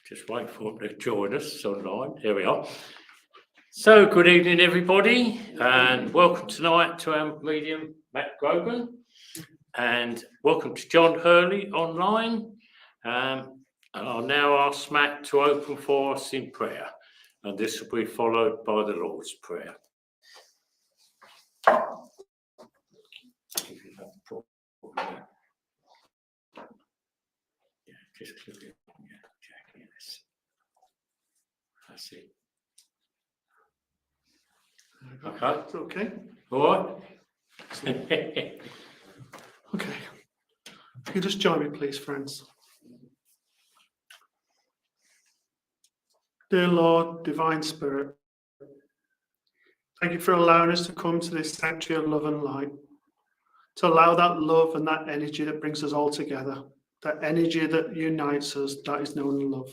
Just wait for them to join us online. Here we are. So, good evening, everybody, and welcome tonight to our medium, Matt Grogan, and welcome to John Hurley online. And I'll now ask Matt to open for us in prayer, and this will be followed by the Lord's Prayer. Just click it. That's it. Okay. It's okay. All right. Okay. If you just join me, please, friends. Dear Lord, Divine Spirit, thank you for allowing us to come to this sanctuary of love and light, to allow that love and that energy that brings us all together, that energy that unites us, that is known as love.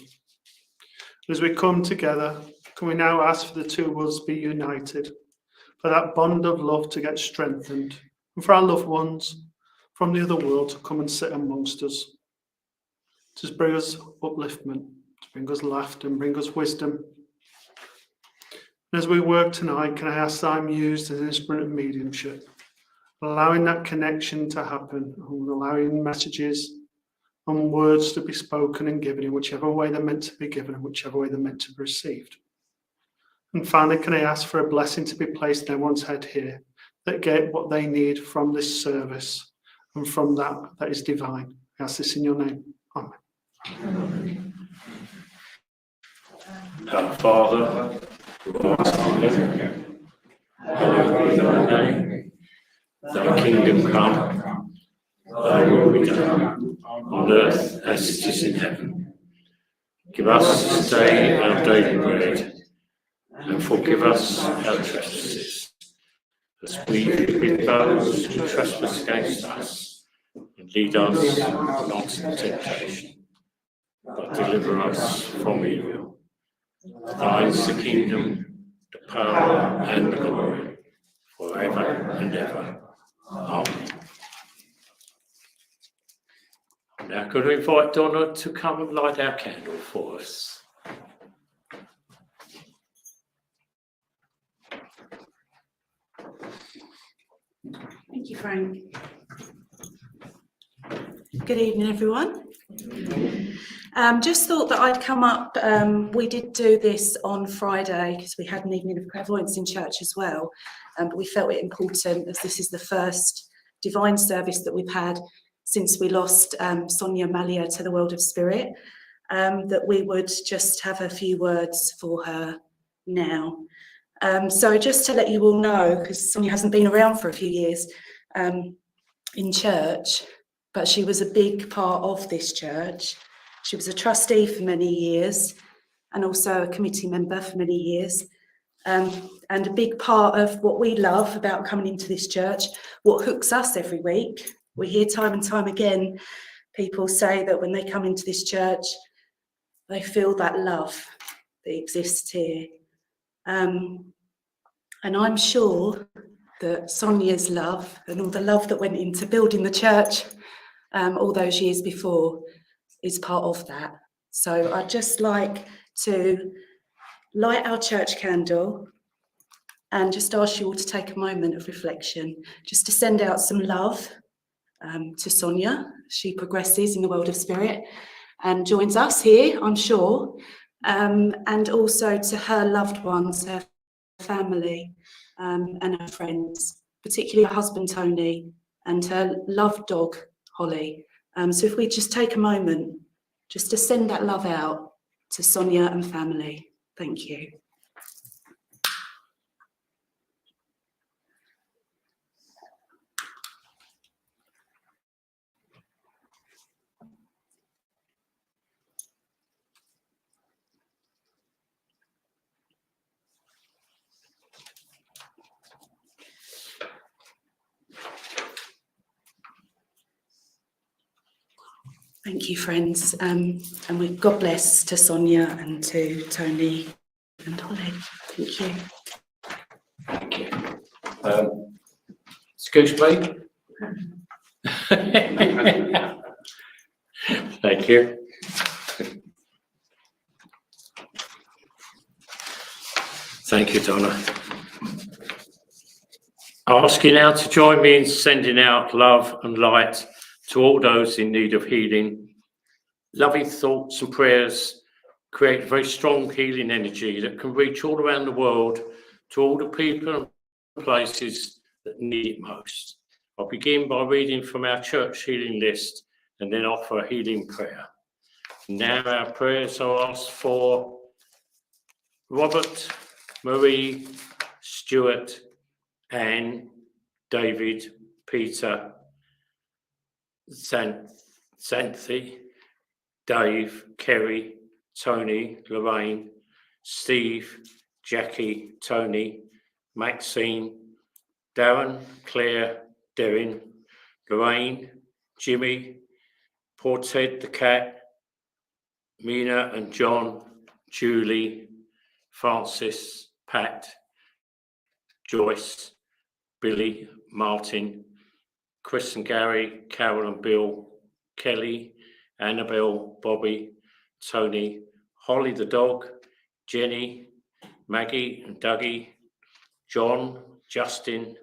As we come together, can we now ask for the two worlds to be united, for that bond of love to get strengthened, and for our loved ones from the other world to come and sit amongst us, to bring us upliftment, to bring us laughter and bring us wisdom. And as we work tonight, can I ask that I'm used as an instrument of mediumship, allowing that connection to happen, and allowing messages and words to be spoken and given in whichever way they're meant to be given and whichever way they're meant to be received. And finally, can I ask for a blessing to be placed in everyone's head here, that get what they need from this service and from that is divine. I ask this in your name. Amen. Our Father, who art in heaven, hallowed be thy name. Thy kingdom come, thy will be done, on earth as it is in heaven. Give us this day our daily bread, and forgive us our trespasses, as we forgive those who trespass against us. And lead us not into temptation, but deliver us from evil. Thine is the kingdom, the power, and the glory, forever and ever. Amen. Now, could we invite Donna to come and light our candle for us? Thank you, Frank. Good evening, everyone. Just thought that I'd come up. We did do this on Friday because we had an evening of clairvoyance in church as well, but we felt it important, as this is the first divine service that we've had since we lost Sonia Malia to the world of spirit, that we would just have a few words for her now. So just to let you all know, because Sonia hasn't been around for a few years in church, but she was a big part of this church. She was a trustee for many years and also a committee member for many years. And a big part of what we love about coming into this church, what hooks us every week, we hear time and time again, people say that when they come into this church, they feel that love that exists here. And I'm sure that Sonia's love and all the love that went into building the church all those years before is part of that. So I'd just like to light our church candle and just ask you all to take a moment of reflection, just to send out some love to Sonia. She progresses in the world of spirit and joins us here, I'm sure, and also to her loved ones, her family and her friends, particularly her husband Tony and her loved dog Holly. So if we just take a moment just to send that love out to Sonia and family. Thank you. Thank you, friends, and God bless to Sonia and to Tony and Holly. Thank you. Thank you. Excuse me. Thank you. Thank you, Donna. I ask you now to join me in sending out love and light to all those in need of healing. Loving thoughts and prayers create a very strong healing energy that can reach all around the world to all the people and places that need it most. I'll begin by reading from our church healing list and then offer a healing prayer. Now our prayers are asked for Robert, Marie, Stuart, Anne, David, Peter, Xanthi, Dave, Kerry, Tony, Lorraine, Steve, Jackie, Tony, Maxine, Darren, Claire, Derrin, Lorraine, Jimmy, poor Ted the cat, Mina and John, Julie, Francis, Pat, Joyce, Billy, Martin, Chris and Gary, Carol and Bill, Kelly, Annabelle, Bobby, Tony, Holly the dog, Jenny, Maggie and Dougie, John, Justin,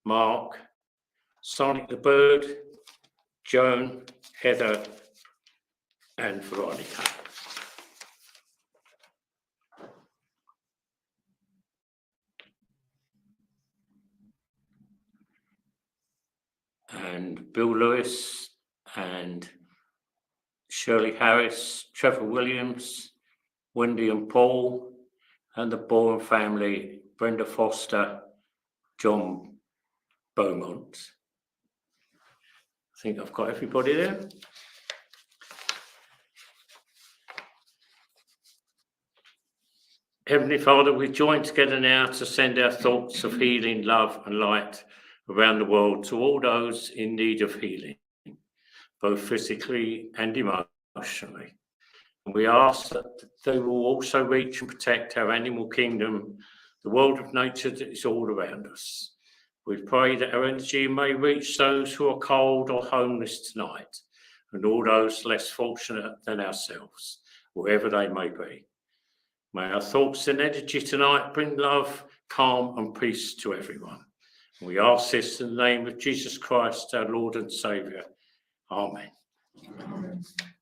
Mark, Sonic the bird, Joan, Heather, and Veronica. And Bill Lewis and Shirley Harris, Trevor Williams, Wendy and Paul, and the Bourne family, Brenda Foster, John Beaumont. I think I've got everybody there. Heavenly Father, we join together now to send our thoughts of healing, love and light around the world to all those in need of healing, both physically and emotionally. And we ask that they will also reach and protect our animal kingdom, the world of nature that is all around us. We pray that our energy may reach those who are cold or homeless tonight, and all those less fortunate than ourselves, wherever they may be. May our thoughts and energy tonight bring love, calm and peace to everyone. And we ask this in the name of Jesus Christ, our Lord and Saviour. Amen.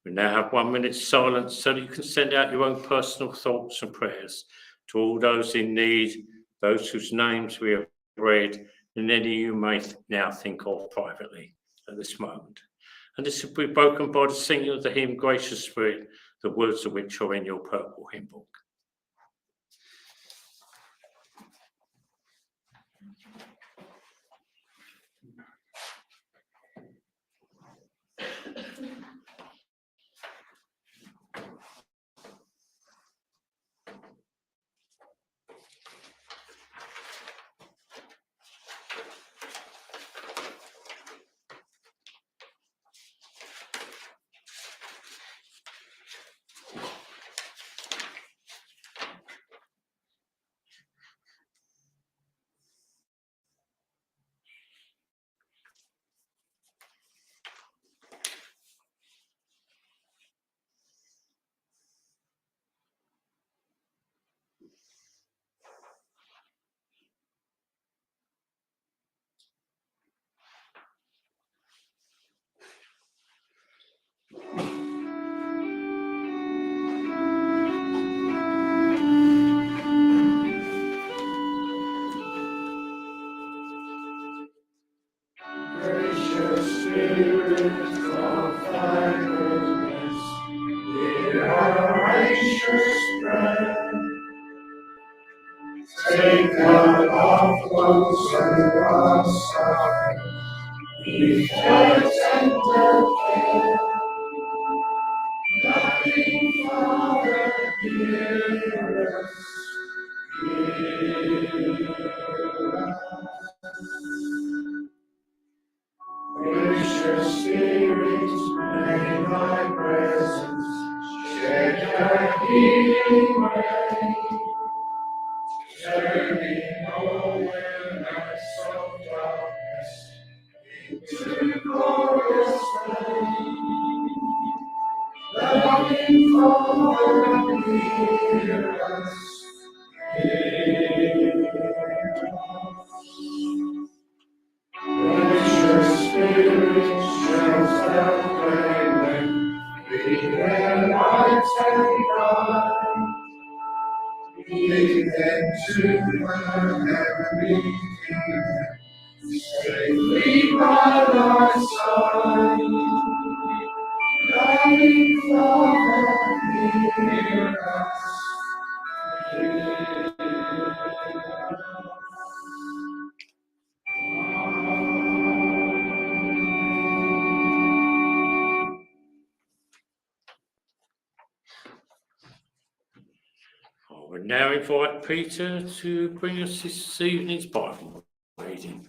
We now have 1 minute's silence so that you can send out your own personal thoughts and prayers to all those in need, those whose names we have read, and any you may now think of privately at this moment. And this will be broken by the singing of the hymn, Gracious Spirit, the words of which are in your purple hymn book. make our love closer aside. With your tender care, loving Father, hear us. Gracious Spirit, may thy presence shed her healing ray, turning all wilderness of darkness into glorious day. Loving Father, hear us. Precious Spirit, show us plainly, we will light and guide. Lead them to the heavenly kingdom, safely by thy side. Loving Father, hear us. I would now invite Peter to bring us this evening's Bible reading.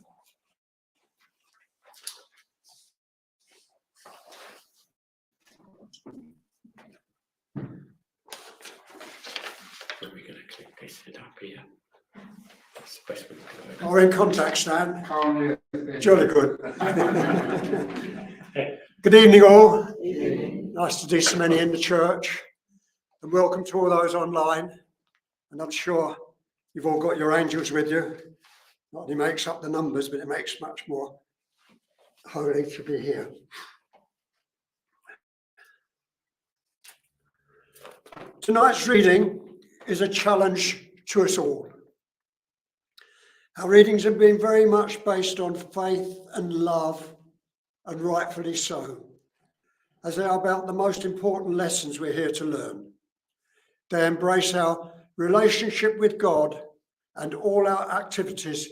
We're going to click this head up here. That's the best we can do. We're in contact, Stan. Jolly good. Good evening, all. Nice to see so many in the church. And welcome to all those online. And I'm sure you've all got your angels with you. Not only makes up the numbers, but it makes much more holy to be here. Tonight's reading is a challenge to us all. Our readings have been very much based on faith and love, and rightfully so, as they are about the most important lessons we're here to learn. They embrace our relationship with God and all our activities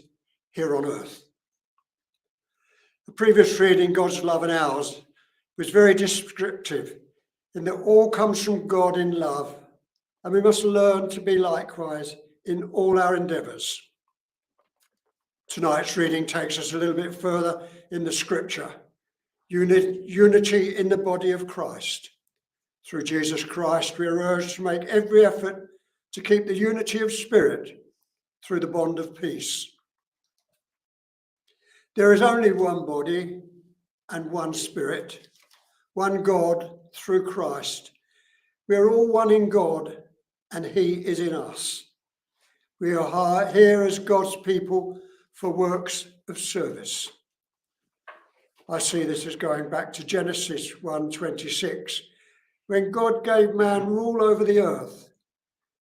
here on earth. The previous reading, God's Love and Ours, was very descriptive in that all comes from God in love, and we must learn to be likewise in all our endeavours. Tonight's reading takes us a little bit further in the scripture. Unity in the body of Christ. Through Jesus Christ, we are urged to make every effort to keep the unity of spirit through the bond of peace. There is only one body and one spirit, one God through Christ. We are all one in God, and He is in us. We are here as God's people for works of service. I see this as going back to Genesis 1:26, when God gave man rule over the earth.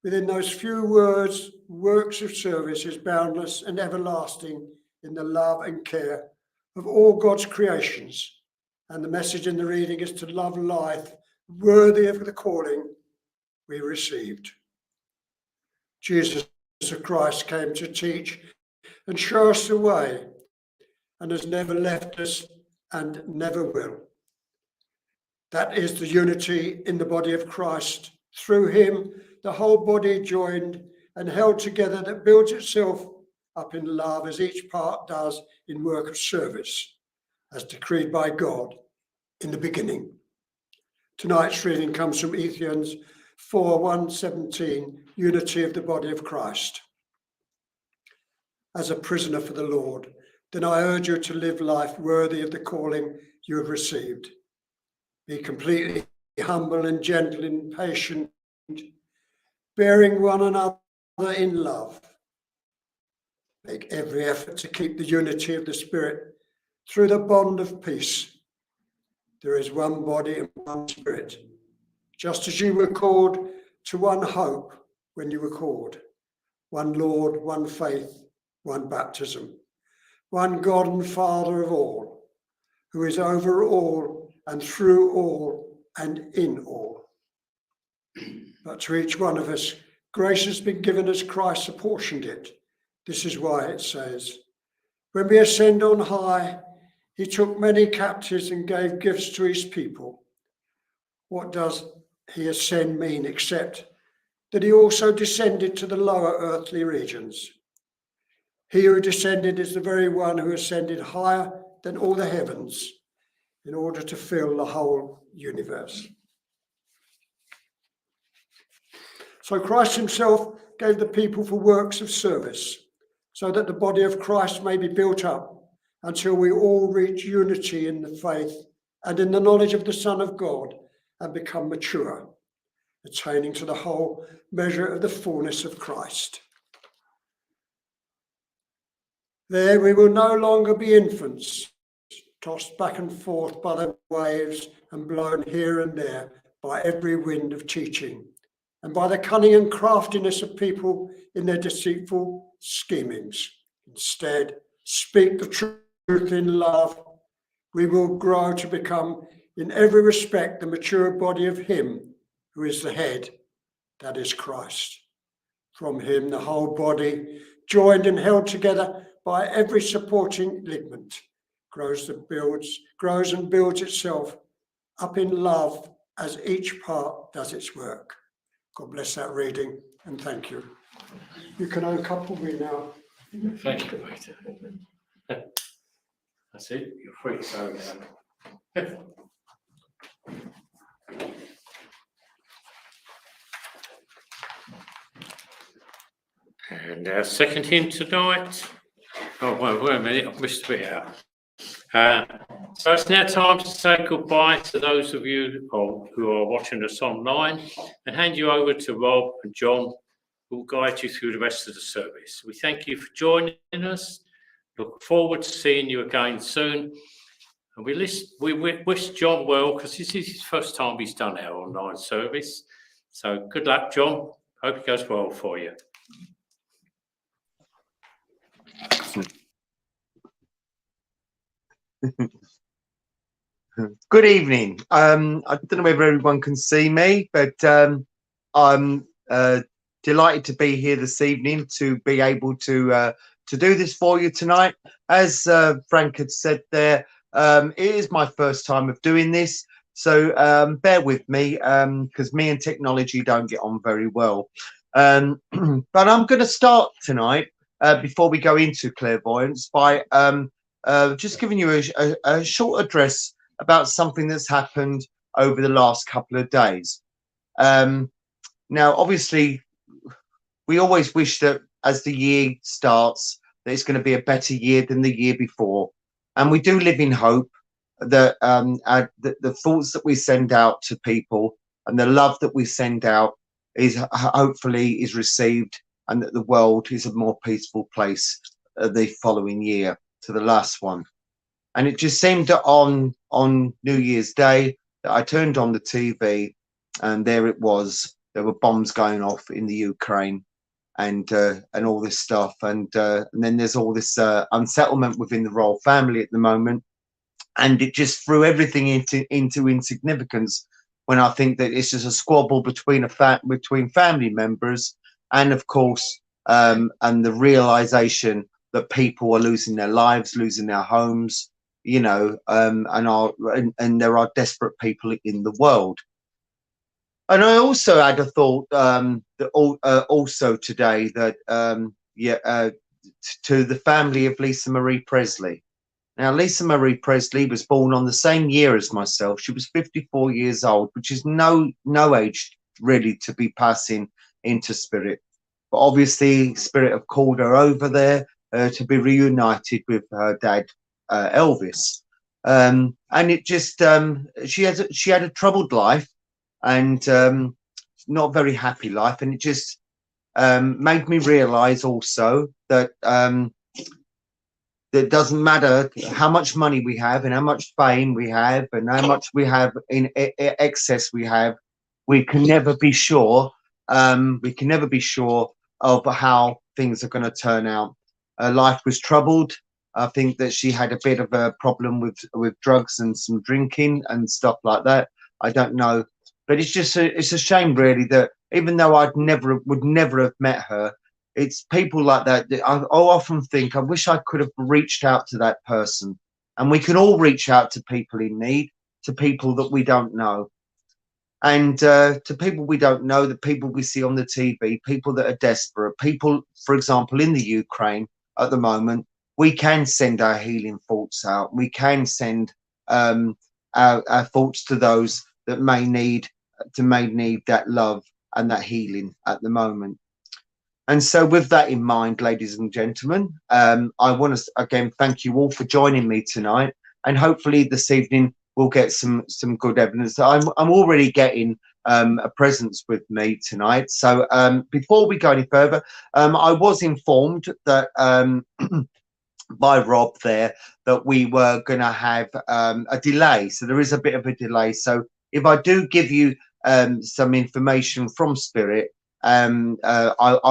Within those few words, works of service is boundless and everlasting in the love and care of all God's creations. And the message in the reading is to love life worthy of the calling we received. Jesus Christ came to teach and show us the way, and has never left us and never will. That is the unity in the body of Christ. Through him, the whole body joined and held together, that builds itself up in love as each part does in work of service, as decreed by God in the beginning. Tonight's reading comes from Ephesians 4:1-17, unity of the body of Christ. As a prisoner for the Lord, then I urge you to live life worthy of the calling you have received. Be completely humble and gentle and patient, bearing one another in love. Make every effort to keep the unity of the Spirit through the bond of peace. There is one body and one Spirit, just as you were called to one hope when you were called. One Lord, one faith, one baptism, one God and Father of all, who is over all and through all and in all. But to each one of us, grace has been given as Christ apportioned it, This is why it says, when we ascend on high, he took many captives and gave gifts to his people. What does he ascend mean except that he also descended to the lower earthly regions? He who descended is the very one who ascended higher than all the heavens in order to fill the whole universe. So Christ himself gave the people for works of service, so that the body of Christ may be built up until we all reach unity in the faith and in the knowledge of the Son of God and become mature, attaining to the whole measure of the fullness of Christ. There we will no longer be infants, tossed back and forth by the waves and blown here and there by every wind of teaching, and by the cunning and craftiness of people in their deceitful schemings. Instead, speak the truth in love. We will grow to become, in every respect, the mature body of him who is the head, that is Christ. From him, the whole body, joined and held together by every supporting ligament, grows and builds itself up in love as each part does its work. God bless that reading, and thank you. You can uncouple me now. Thank you, Peter. That's it, you're free to go now. And our second hymn tonight. Oh, wait a minute, I've missed a bit out. So it's now time to say goodbye to those of you who are watching us online and hand you over to Rob and John, who will guide you through the rest of the service. We thank you for joining us. Look forward to seeing you again soon. And we wish John well, because this is his first time he's done our online service. So good luck, John. Hope it goes well for you. Good evening. I don't know whether everyone can see me, but I'm delighted to be here this evening to be able to do this for you tonight. As Frank had said there, it is my first time of doing this, so bear with me, because me and technology don't get on very well. But I'm going to start tonight, before we go into clairvoyance, by just giving you a short address about something that's happened over the last couple of days. Now, obviously, we always wish that as the year starts, that it's going to be a better year than the year before. And we do live in hope that the thoughts that we send out to people and the love that we send out is hopefully is received, and that the world is a more peaceful place the following year to the last one. And it just seemed that on New Year's Day that I turned on the TV, and there it was. There were bombs going off in the Ukraine, and all this stuff, and then there's all this unsettlement within the royal family at the moment, and it just threw everything into insignificance. When I think that it's just a squabble between family members, and of course, and the realization that people are losing their lives, losing their homes, you know, and there are desperate people in the world. And I also had a thought that also today that to the family of Lisa Marie Presley. Now, Lisa Marie Presley was born on the same year as myself. She was 54 years old, which is no age really to be passing into spirit. But obviously, spirit have called her over there to be reunited with her dad, Elvis. And it just she had a troubled life, and not very happy life, and it just made me realize also that it doesn't matter how much money we have and how much fame we have and how much we have in excess we can never be sure of how things are going to turn out. Life was troubled. I think that she had a bit of a problem with drugs and some drinking and stuff like that. I don't know. But it's just it's a shame, really, that even though would never have met her, it's people like that, that I often think, I wish I could have reached out to that person. And we can all reach out to people in need, to people that we don't know. And to people we don't know, the people we see on the TV, people that are desperate, people, for example, in the Ukraine at the moment, we can send our healing thoughts out. We can send our thoughts to those that may need that love and that healing at the moment. And so, with that in mind, ladies and gentlemen, I want to again thank you all for joining me tonight, and hopefully this evening we'll get some good evidence. I'm already getting a presence with me tonight. So before we go any further, I was informed that by Rob there that we were going to have a delay. So there is a bit of a delay. So if I do give you some information from Spirit, I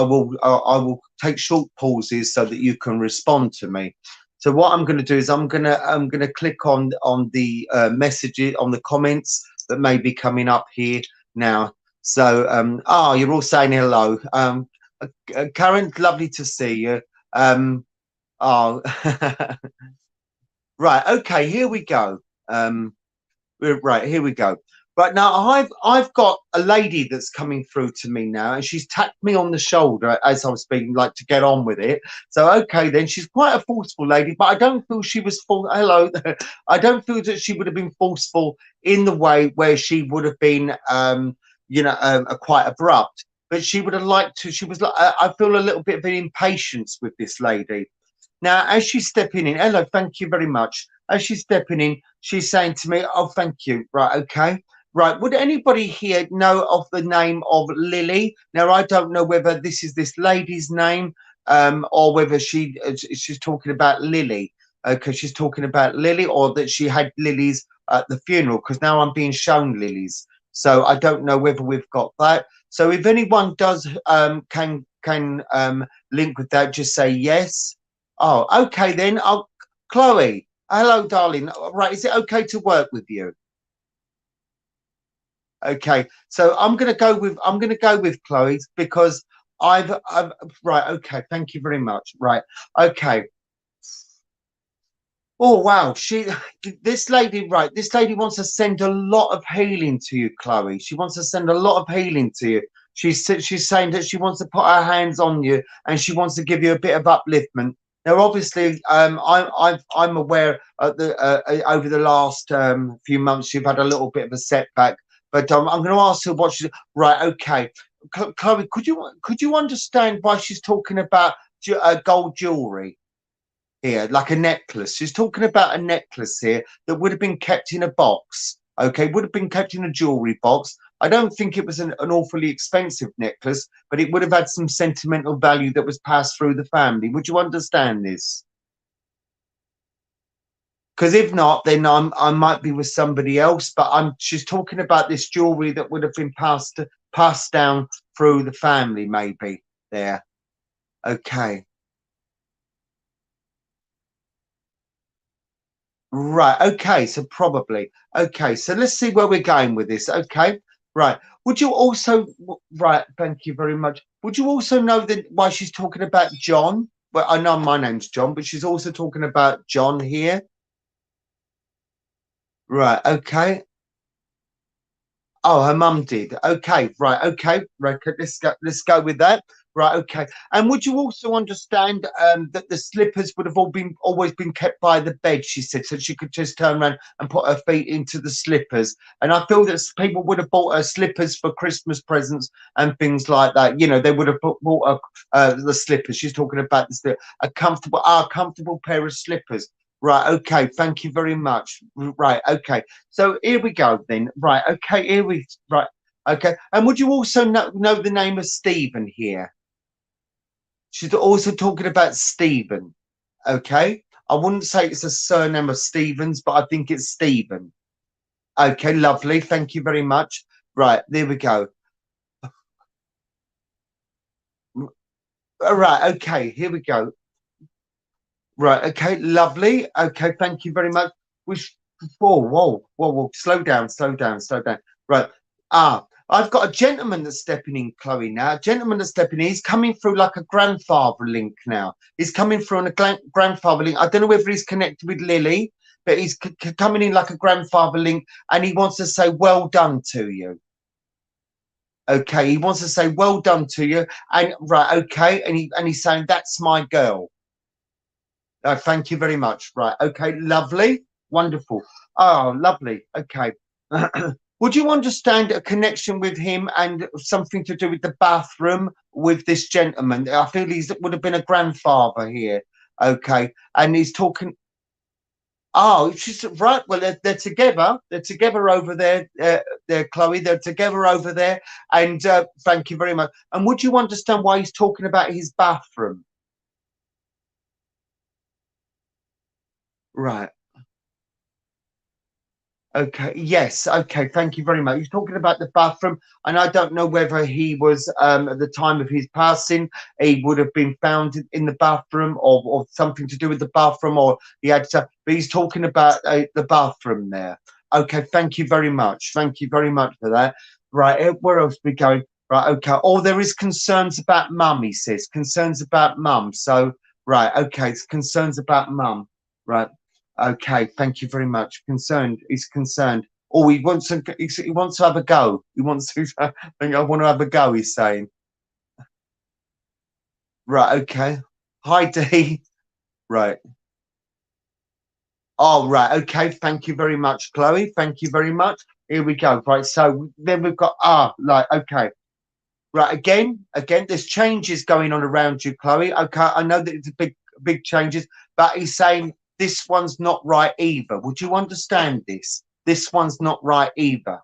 will take short pauses so that you can respond to me. So what I'm going to do is I'm going to click on the messages, on the comments that may be coming up here now. So you're all saying hello. Karen, lovely to see you. Oh, right. Okay, here we go. Right, here we go. Right now, I've got a lady that's coming through to me now, and she's tapped me on the shoulder as I was speaking, like to get on with it. So, okay, then she's quite a forceful lady, but I don't feel she was hello. I don't feel that she would have been forceful in the way where she would have been, quite abrupt. But she would have liked to. She was like, I feel a little bit of an impatience with this lady. Now, as she's stepping in, hello, thank you very much. As she's stepping in, she's saying to me, oh, thank you. Right, okay. Right, would anybody here know of the name of Lily? Now, I don't know whether this is this lady's name or whether she's talking about Lily, because she's talking about Lily, or that she had lilies at the funeral, because now I'm being shown lilies. So I don't know whether we've got that. So if anyone does can link with that, just say yes. Oh, okay then. Chloe, hello, darling. Right, is it okay to work with you? Okay, so I'm gonna go with Chloe's because I've right. Okay, thank you very much. Right, okay. Oh wow, this lady wants to send a lot of healing to you, Chloe. She wants to send a lot of healing to you. She's saying that she wants to put her hands on you and she wants to give you a bit of upliftment. Now, obviously, I'm aware over the last few months you've had a little bit of a setback, but I'm going to ask her what she's right. Okay, Chloe, could you understand why she's talking about gold jewelry here, like a necklace? She's talking about a necklace here that would have been kept in a box. Okay, would have been kept in a jewelry box. I don't think it was an awfully expensive necklace, but it would have had some sentimental value that was passed through the family. Would you understand this? Because if not, then I might be with somebody else. But she's talking about this jewelry that would have been passed down through the family, maybe there. Okay. Right. Okay. So probably. Okay. So let's see where we're going with this. Okay. Right. Would you also, right, thank you very much. Would you also know that why she's talking about John? Well, I know my name's John, but she's also talking about John here. Right, okay. Oh, her mum did. Okay, right, okay. Right, let's go with that. Right, okay. And would you also understand that the slippers would have always been kept by the bed, she said, so she could just turn around and put her feet into the slippers. And I feel that people would have bought her slippers for Christmas presents and things like that. You know, they would have bought the slippers. She's talking about a comfortable pair of slippers. Right, okay, thank you very much. Right, okay. So here we go then. Right, okay, right, okay. And would you also know the name of Stephen here? She's also talking about Stephen. Okay. I wouldn't say it's a surname of Stevens, but I think it's Stephen. Okay, lovely. Thank you very much. Right, there we go. All right, okay, here we go. Right, okay, lovely. Okay, thank you very much. Whoa, slow down. Right. I've got a gentleman that's stepping in, Chloe, now. A gentleman that's stepping in. He's coming through like a grandfather link now. He's coming through on a grandfather link. I don't know whether he's connected with Lily, but he's coming in like a grandfather link, and he wants to say well done to you. Okay, he wants to say well done to you, and right, okay, and he's saying that's my girl. Thank you very much. Right, okay, lovely, wonderful. Oh, lovely. Okay. Would you understand a connection with him and something to do with the bathroom with this gentleman? I feel he would have been a grandfather here. Okay, and he's talking. Oh, she's right. Well, they're together. They're together over there. There, Chloe. They're together over there. And thank you very much. And would you understand why he's talking about his bathroom? Right. Okay. Yes. Okay. Thank you very much. He's talking about the bathroom, and I don't know whether he was at the time of his passing, he would have been found in the bathroom, or something to do with the bathroom, or he had to. But he's talking about the bathroom there. Okay. Thank you very much. Thank you very much for that. Right. Where else are we going? Right. Okay. Oh, there is concerns about mum. He says concerns about mum. So right. Okay. It's concerns about mum. Right. Okay, thank you very much. Concerned, he's concerned. Oh, he wants to have a go. He wants to. I think I want to have a go. He's saying. Right. Okay. Hi, Dee. Right. Oh, right. Okay. Thank you very much, Chloe. Thank you very much. Here we go. Right. So then we've got like okay. Right. Again. There's changes going on around you, Chloe. Okay. I know that it's a big changes, but he's saying this one's not right either. Would you understand this? This one's not right either.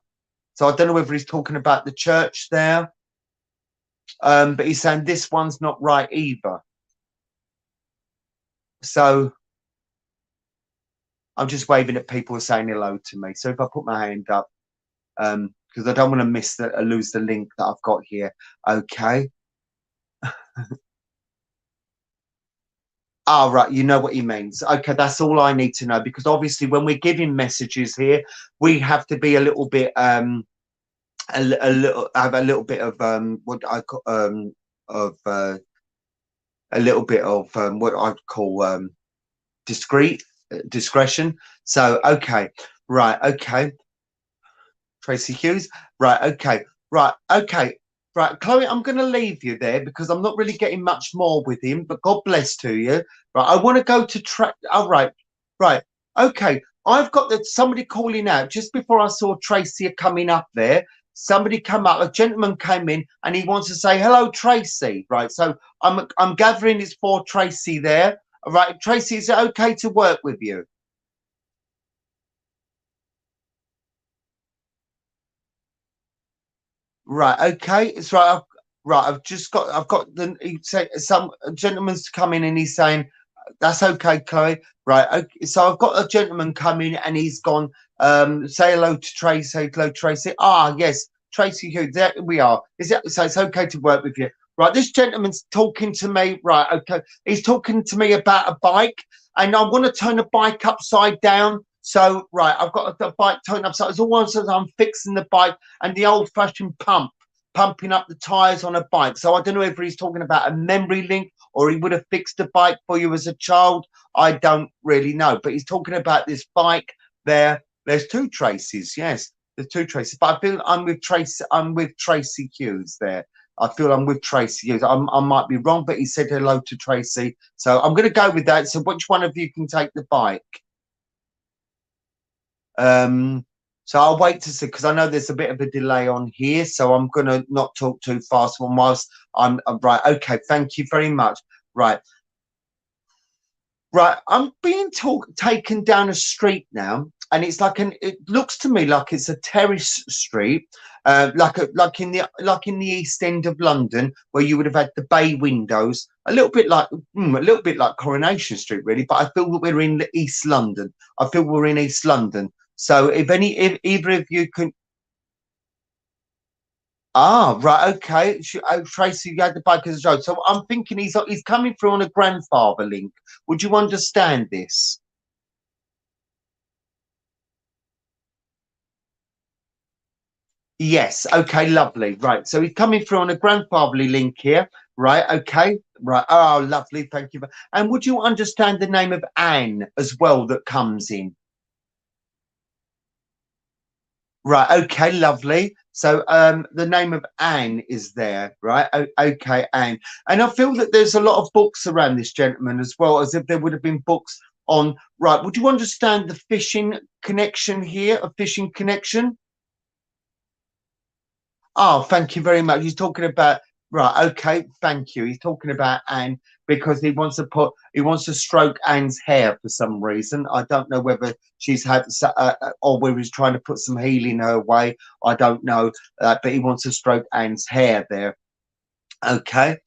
So I don't know whether he's talking about the church there, but he's saying this one's not right either. So I'm just waving at people saying hello to me. So if I put my hand up, because I don't want to lose the link that I've got here. Okay. Oh, right, you know what he means. Okay, that's all I need to know, because obviously when we're giving messages here, we have to be a little bit have a little bit of what I call of a little bit of what I'd call discretion. So okay, right, okay. Tracy Hughes, right, okay, right, okay. Right, Chloe, I'm going to leave you there because I'm not really getting much more with him, but God bless to you. Right, I want to go to track. Oh, right, okay. I've got somebody calling out just before I saw Tracy coming up there. Somebody come up, a gentleman came in, and he wants to say hello, Tracy. Right, so I'm gathering it's for Tracy there. All right, Tracy, is it okay to work with you? Right, okay, it's right. I've got some gentleman's come in and he's saying that's okay, Chloe. Right, okay, so I've got a gentleman come in and he's gone. Say hello to Tracy. Say hello, Tracy. Ah, yes, Tracy. Who? There we are. Is it so? It's okay to work with you. Right, this gentleman's talking to me. Right, okay, he's talking to me about a bike, and I want to turn the bike upside down. So, right, I've got the bike turned upside. It's all as I'm fixing the bike and the old-fashioned pumping up the tires on a bike. So I don't know if he's talking about a memory link or he would have fixed a bike for you as a child. I don't really know, but he's talking about this bike there. There's two Traces, yes, there's two Traces. But I feel I'm with Tracy Hughes there. I feel I'm with Tracy Hughes. I might be wrong, but he said hello to Tracy. So I'm going to go with that. So which one of you can take the bike? So I'll wait to see, because I know there's a bit of a delay on here, so I'm going to not talk too fast whilst I'm right. Okay, thank you very much. Right, I'm being taken down a street now, and it's like it looks to me like it's a terrace street, like in the East End of London, where you would have had the bay windows, a little bit like Coronation Street, really. But I feel that we're in East London. I feel we're in East London. So if either of you can. Ah, right, okay. Tracy, you had the bike as a joke. So I'm thinking he's coming through on a grandfather link. Would you understand this? Yes. Okay. Lovely. Right. So he's coming through on a grandfatherly link here. Right. Okay. Right. Oh, lovely. Thank you. And would you understand the name of Anne as well that comes in? Right. Okay. Lovely. So the name of Anne is there. Right. Okay, Anne. And I feel that there's a lot of books around this gentleman as well, as if there would have been books on. Right. Would you understand the fishing connection here? A fishing connection? Oh, thank you very much. He's talking about right. Okay, thank you. He's talking about Anne because he wants to stroke Anne's hair for some reason. I don't know whether she's had or whether he's trying to put some healing her way. I don't know, but he wants to stroke Anne's hair there. Okay.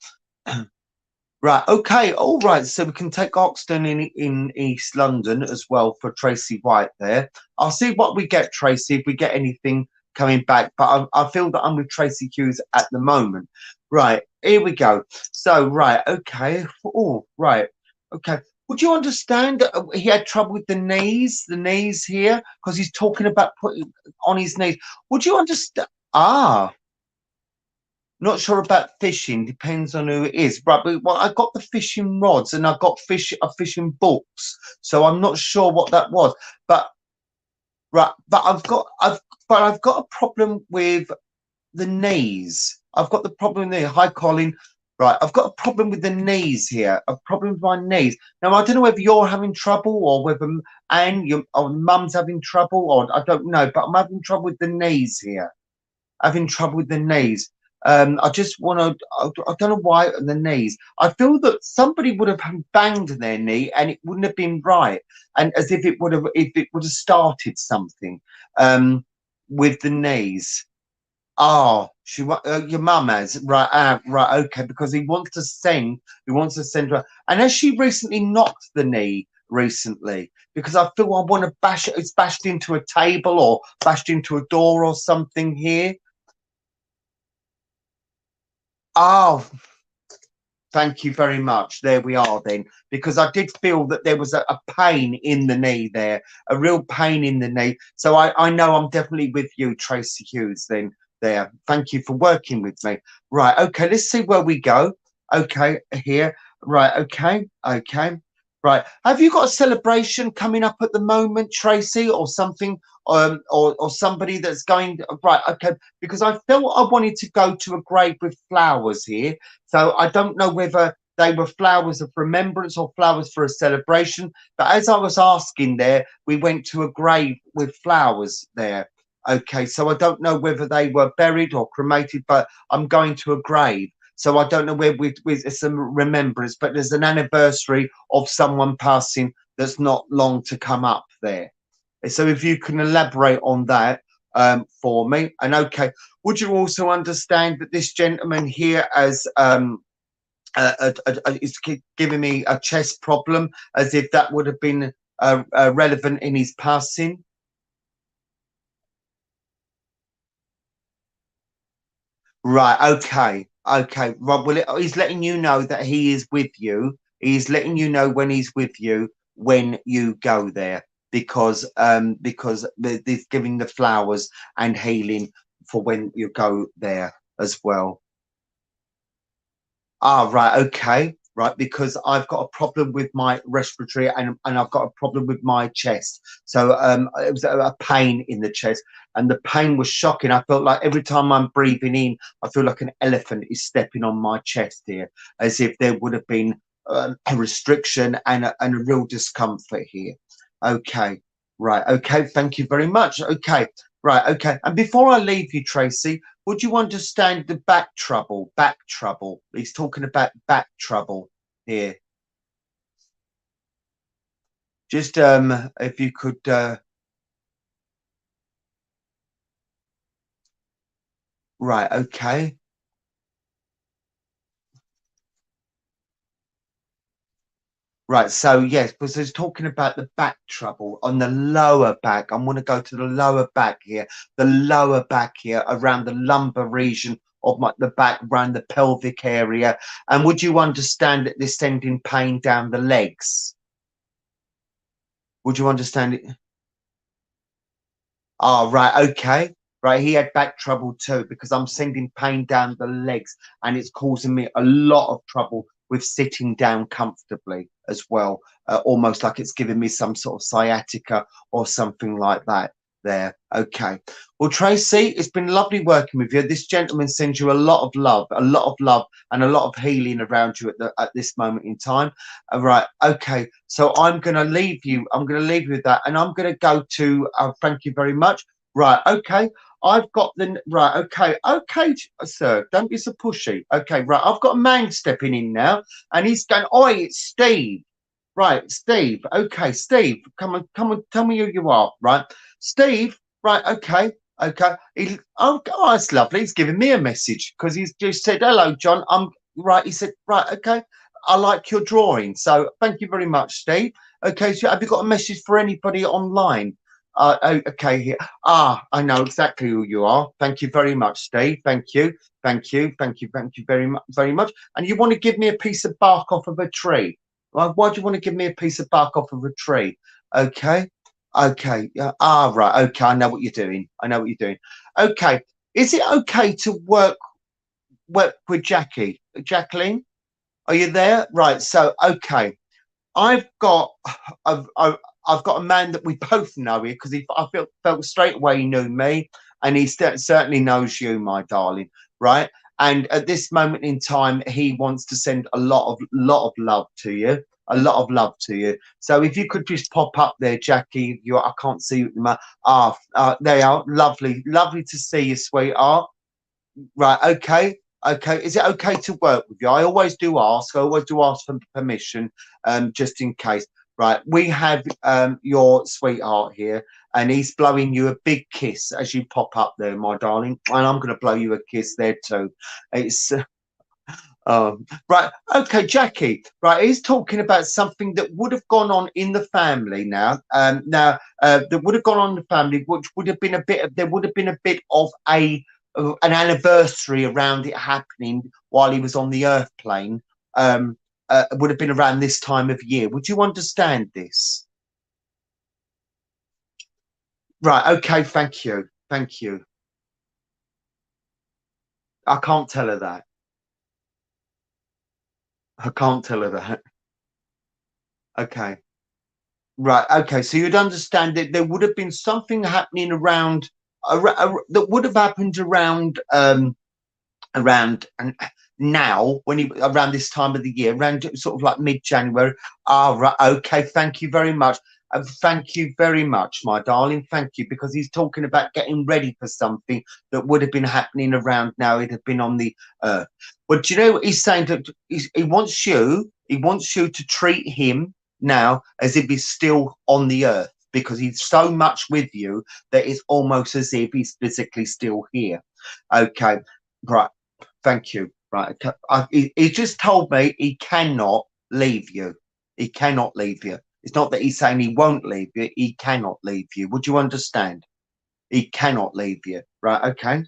Right, okay, all right. So we can take Oxton in East London as well for Tracy White there. I'll see what we get, Tracy, if we get anything coming back. But I feel that I'm with Tracy Hughes at the moment. Right, here we go. So, right, okay. Oh, right, okay. Would you understand that he had trouble with the knees here? Because he's talking about putting on his knees. Would you understand? Ah. Not sure about fishing. Depends on who it is. Right, but well, I got the fishing rods and I got fishing books. So I'm not sure what that was. But right, but I've got a problem with the knees. I've got the problem there. Hi, Colin. Right, I've got a problem with the knees here. A problem with my knees. Now I don't know whether you're having trouble or whether Anne, or Mum's having trouble, or I don't know. But I'm having trouble with the knees here. Having trouble with the knees. I just want to, I don't know why on the knees. I feel that somebody would have banged their knee and it wouldn't have been right. And as if it would have, started something with the knees. Oh, your mum has, right, right, okay, because he wants to send her. And has she recently knocked the knee recently? Because I feel I want to bash it, it's bashed into a table or bashed into a door or something here. Oh, thank you very much. There we are then, because I did feel that there was a pain in the knee there, a real pain in the knee. So I know I'm definitely with you, Tracy Hughes, then there. Thank you for working with me. Right, okay, let's see where we go. Okay, here. Right, okay, okay. Right. Have you got a celebration coming up at the moment, Tracy, or something, or somebody that's going right? Okay, because I felt I wanted to go to a grave with flowers here, so I don't know whether they were flowers of remembrance or flowers for a celebration. But as I was asking there, we went to a grave with flowers there. Okay, so I don't know whether they were buried or cremated, but I'm going to a grave. So I don't know where with some remembrance, but there's an anniversary of someone passing that's not long to come up there. So if you can elaborate on that for me. And okay, would you also understand that this gentleman here is giving me a chest problem, as if that would have been relevant in his passing? Right, okay, okay. Rob, well, he's letting you know that he is with you. He's letting you know when he's with you when you go there, because he's giving the flowers and healing for when you go there as well. Ah, right, okay, right, because I've got a problem with my respiratory and I've got a problem with my chest. So it was a pain in the chest, and the pain was shocking. I felt like every time I'm breathing in, I feel like an elephant is stepping on my chest here, as if there would have been a restriction and a real discomfort here. Okay, right, okay, thank you very much. Okay, right, okay. And before I leave you, Tracy, would you understand the back trouble? Back trouble. He's talking about back trouble here. Just if you could right, okay. Right, so yes, because he's talking about the back trouble on the lower back. I'm going to go to the lower back here, the lower back here around the lumbar region of the back, around the pelvic area. And would you understand that this sending pain down the legs? Would you understand it? Oh, right, okay. right? He had back trouble too, because I'm sending pain down the legs, and it's causing me a lot of trouble with sitting down comfortably as well, almost like it's giving me some sort of sciatica or something like that there. Okay. Well, Tracy, it's been lovely working with you. This gentleman sends you a lot of love, and a lot of healing around you at this moment in time. All right. Okay. So I'm going to leave you. I'm going to leave you with that, and I'm going to go to. Thank you very much. Right. Okay. I've got the right. Okay. Okay, sir. Don't be so pushy. Okay. Right. I've got a man stepping in now, and he's going. Oi, it's Steve. Right, Steve. Okay, Steve. Come on. Tell me who you are. Right, Steve. Right. Okay. Okay. Oh, that's lovely. He's giving me a message because he's just said, "Hello, John." I'm right. He said, "Right. Okay. I like your drawing. So thank you very much, Steve." Okay. So have you got a message for anybody online? Okay, here. I know exactly who you are. Thank you very much, Steve. Thank you. Thank you. Thank you. Thank you very much. Very much. And you want to give me a piece of bark off of a tree? Why do you want to give me a piece of bark off of a tree? Okay. Okay. Right. Okay. I know what you're doing. I know what you're doing. Okay. Is it okay to work with Jackie? Jacqueline? Are you there? Right. So, okay. I've got I've got a man that we both know here, because I felt straight away he knew me, and he certainly knows you, my darling, right? And at this moment in time, he wants to send a lot of love to you, a lot of love to you. So if you could just pop up there, Jackie, I can't see you. They are lovely, lovely to see you, sweetheart. Right, okay. Okay, is it okay to work with you? I always do ask. I always do ask for permission, just in case. Right, we have your sweetheart here, and he's blowing you a big kiss as you pop up there, my darling. And I'm going to blow you a kiss there too. It's right. Okay, Jackie. Right, he's talking about something that would have gone on in the family now. That would have gone on in the family, which would have been a bit of. There would have been a bit of an anniversary around it happening while he was on the earth plane. Would have been around this time of year. Would you understand this? Right. Okay. Thank you. Thank you. I can't tell her that. I can't tell her that. Okay. Right. Okay. So you'd understand that there would have been something happening around that would have happened around and now when he around this time of the year, around sort of like mid-January. Right. Okay. Thank you very much. Thank you very much, my darling. Thank you, because he's talking about getting ready for something that would have been happening around now. It had been on the earth. But do you know what he's saying? That he wants you. He wants you to treat him now as if he's still on the earth, because he's so much with you that it's almost as if he's physically still here. Okay. Right. Thank you. Right. He just told me he cannot leave you. He cannot leave you. It's not that he's saying he won't leave you. He cannot leave you. Would you understand? He cannot leave you. Right. Okay.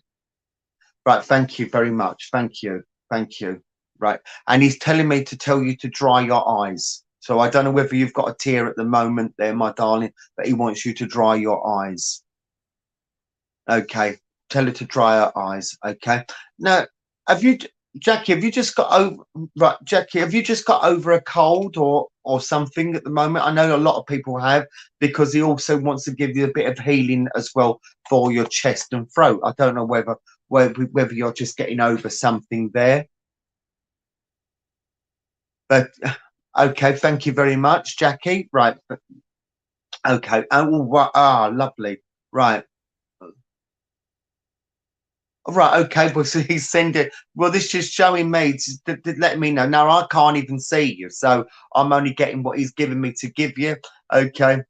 Right. Thank you very much. Thank you. Thank you. Right. And he's telling me to tell you to dry your eyes. So I don't know whether you've got a tear at the moment there, my darling, but he wants you to dry your eyes. Okay. Tell her to dry her eyes. Okay. Now, Jackie, have you just got over right, Jackie, have you just got over a cold or something at the moment? I know a lot of people have, because he also wants to give you a bit of healing as well for your chest and throat. I don't know whether you're just getting over something there. But okay, thank you very much, Jackie. Right. Okay. Lovely. Right. Right, okay, but so he's sending. Well, this is just showing me, letting me know. Now I can't even see you, so I'm only getting what he's giving me to give you. Okay.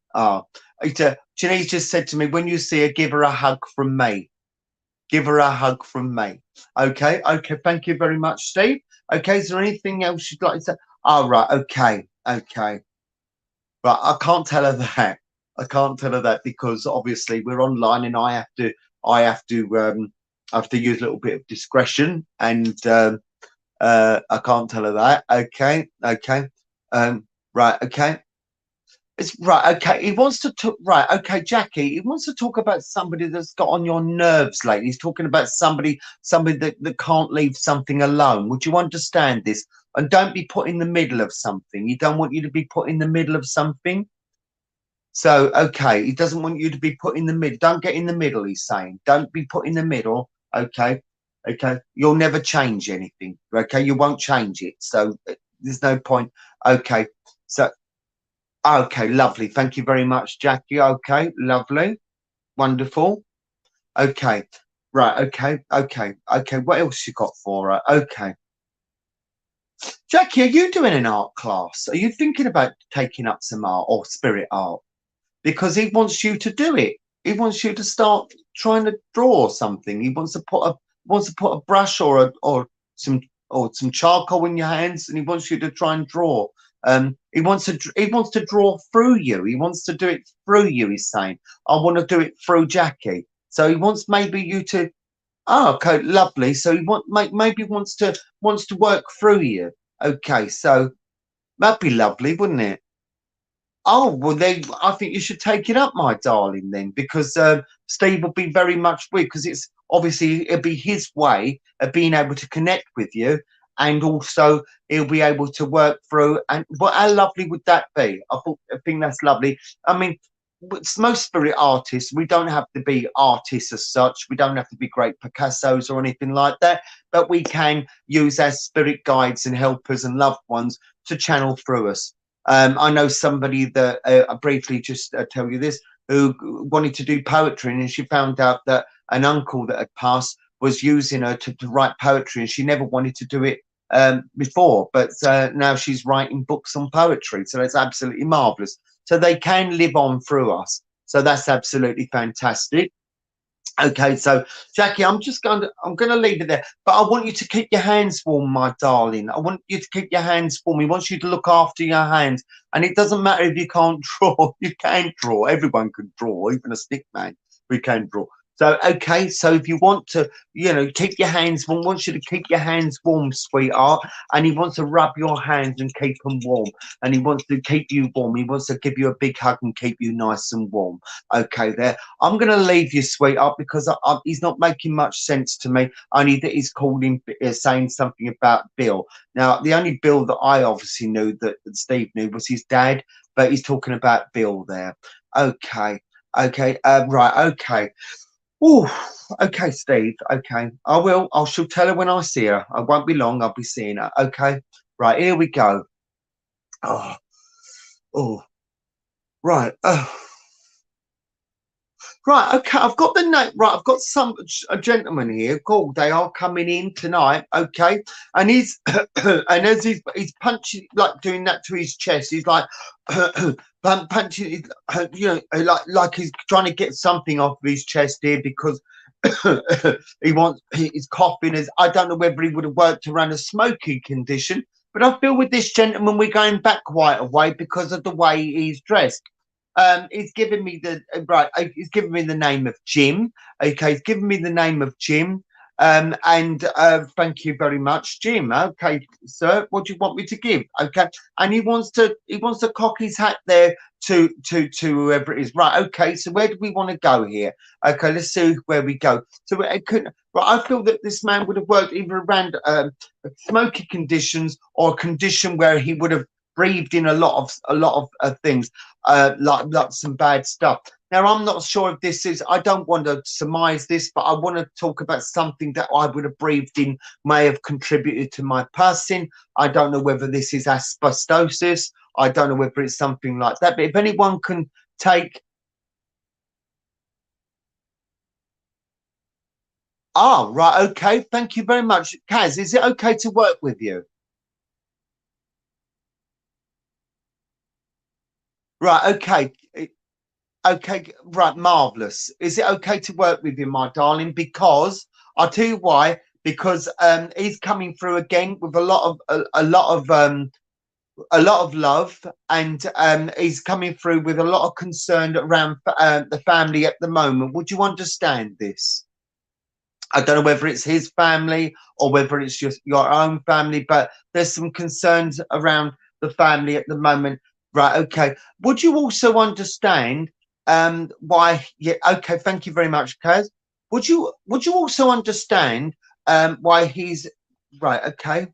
Janice just said to me, when you see her, give her a hug from me. Give her a hug from me. Okay. Okay. Thank you very much, Steve. Okay. Is there anything else you'd like to say? Right. Okay. Okay. But I can't tell her that. I can't tell her that, because obviously we're online, and I have to use a little bit of discretion, and I can't tell her that. Okay. Okay. Right. Okay. It's right. Okay. He wants to talk. Right. Okay, Jackie. He wants to talk about somebody that's got on your nerves lately. He's talking about somebody that can't leave something alone. Would you understand this? And don't be put in the middle of something. He don't want you to be put in the middle of something. So, okay, he doesn't want you to be put in the middle. Don't get in the middle, he's saying. Don't be put in the middle. Okay. Okay. You'll never change anything. Okay. You won't change it. So there's no point. Okay. So, okay. Lovely. Thank you very much, Jackie. Okay. Lovely. Wonderful. Okay. Right. Okay. Okay. Okay. What else you got for her? Okay. Jackie, are you doing an art class? Are you thinking about taking up some art or spirit art? Because he wants you to do it. He wants you to start trying to draw something. He wants to put a brush some or some charcoal in your hands, and he wants you to try and draw. He wants to draw through you. He wants to do it through you. He's saying, "I want to do it through Jackie." So he wants maybe you to. Oh, okay, lovely. So he maybe wants to work through you. Okay, so that'd be lovely, wouldn't it? Oh, well, then I think you should take it up, my darling, then, because Steve will be very much with, because it's obviously it'll be his way of being able to connect with you, and also he'll be able to work through. And what, how lovely would that be? I think that's lovely. I mean, most spirit artists, we don't have to be artists as such. We don't have to be great Picassos or anything like that, but we can use our spirit guides and helpers and loved ones to channel through us. I know somebody that I briefly just tell you this, who wanted to do poetry, and she found out that an uncle that had passed was using her to write poetry, and she never wanted to do it before, but now she's writing books on poetry. So that's absolutely marvelous. So they can live on through us. So that's absolutely fantastic. Okay, so Jackie, I'm going to leave it there, but I want you to keep your hands warm, my darling. I want you to keep your hands warm. He wants you to look after your hands, and it doesn't matter if you can't draw. You can draw. Everyone can draw, even a stick man. We can draw. So, okay, so if you want to, keep your hands warm, wants you to keep your hands warm, sweetheart, and he wants to rub your hands and keep them warm, and he wants to keep you warm. He wants to give you a big hug and keep you nice and warm. Okay, there. I'm going to leave you, sweetheart, because he's not making much sense to me, only that he's calling, saying something about Bill. Now, the only Bill that I obviously knew that Steve knew was his dad, but he's talking about Bill there. Okay, right, okay. Oh, okay, Steve. Okay, I shall tell her when I see her. I won't be long. I'll be seeing her. Okay, right. Here we go. Oh, right. Right. Okay. I've got the name. Right. I've got a gentleman here called. They are coming in tonight. Okay, and he's and as he's punching, like doing that to his chest. He's like punching, like he's trying to get something off of his chest here because he's coughing. As I don't know whether he would have worked around a smoky condition, but I feel with this gentleman we're going back quite a way because of the way he's dressed. He's given me he's given me the name of Jim. Okay, he's given me the name of Jim. And thank you very much, Jim. Okay, sir, what do you want me to give? Okay, and he wants to cock his hat there to whoever it is. Right. Okay, so where do we want to go here? Okay, let's see where we go. So it could. Right, I feel that this man would have worked either around smoky conditions or a condition where he would have breathed in a lot of things, like some bad stuff. Now, I'm not sure if this is, I don't want to surmise this, but I want to talk about something that I would have breathed in may have contributed to my passing. I don't know whether this is asbestosis. I don't know whether it's something like that. But if anyone can take... Ah, right, okay. Thank you very much. Kaz, is it okay to work with you? Right, okay. Okay, right, marvelous. Is it okay to work with you, my darling? Because I'll tell you why. Because he's coming through again with a lot of love, and he's coming through with a lot of concern around the family at the moment. Would you understand this? I don't know whether it's his family or whether it's just your own family, but there's some concerns around the family at the moment Right. Okay. Would you also understand why? Yeah. Okay. Thank you very much, Kaz. Would you also understand why he's right? Okay.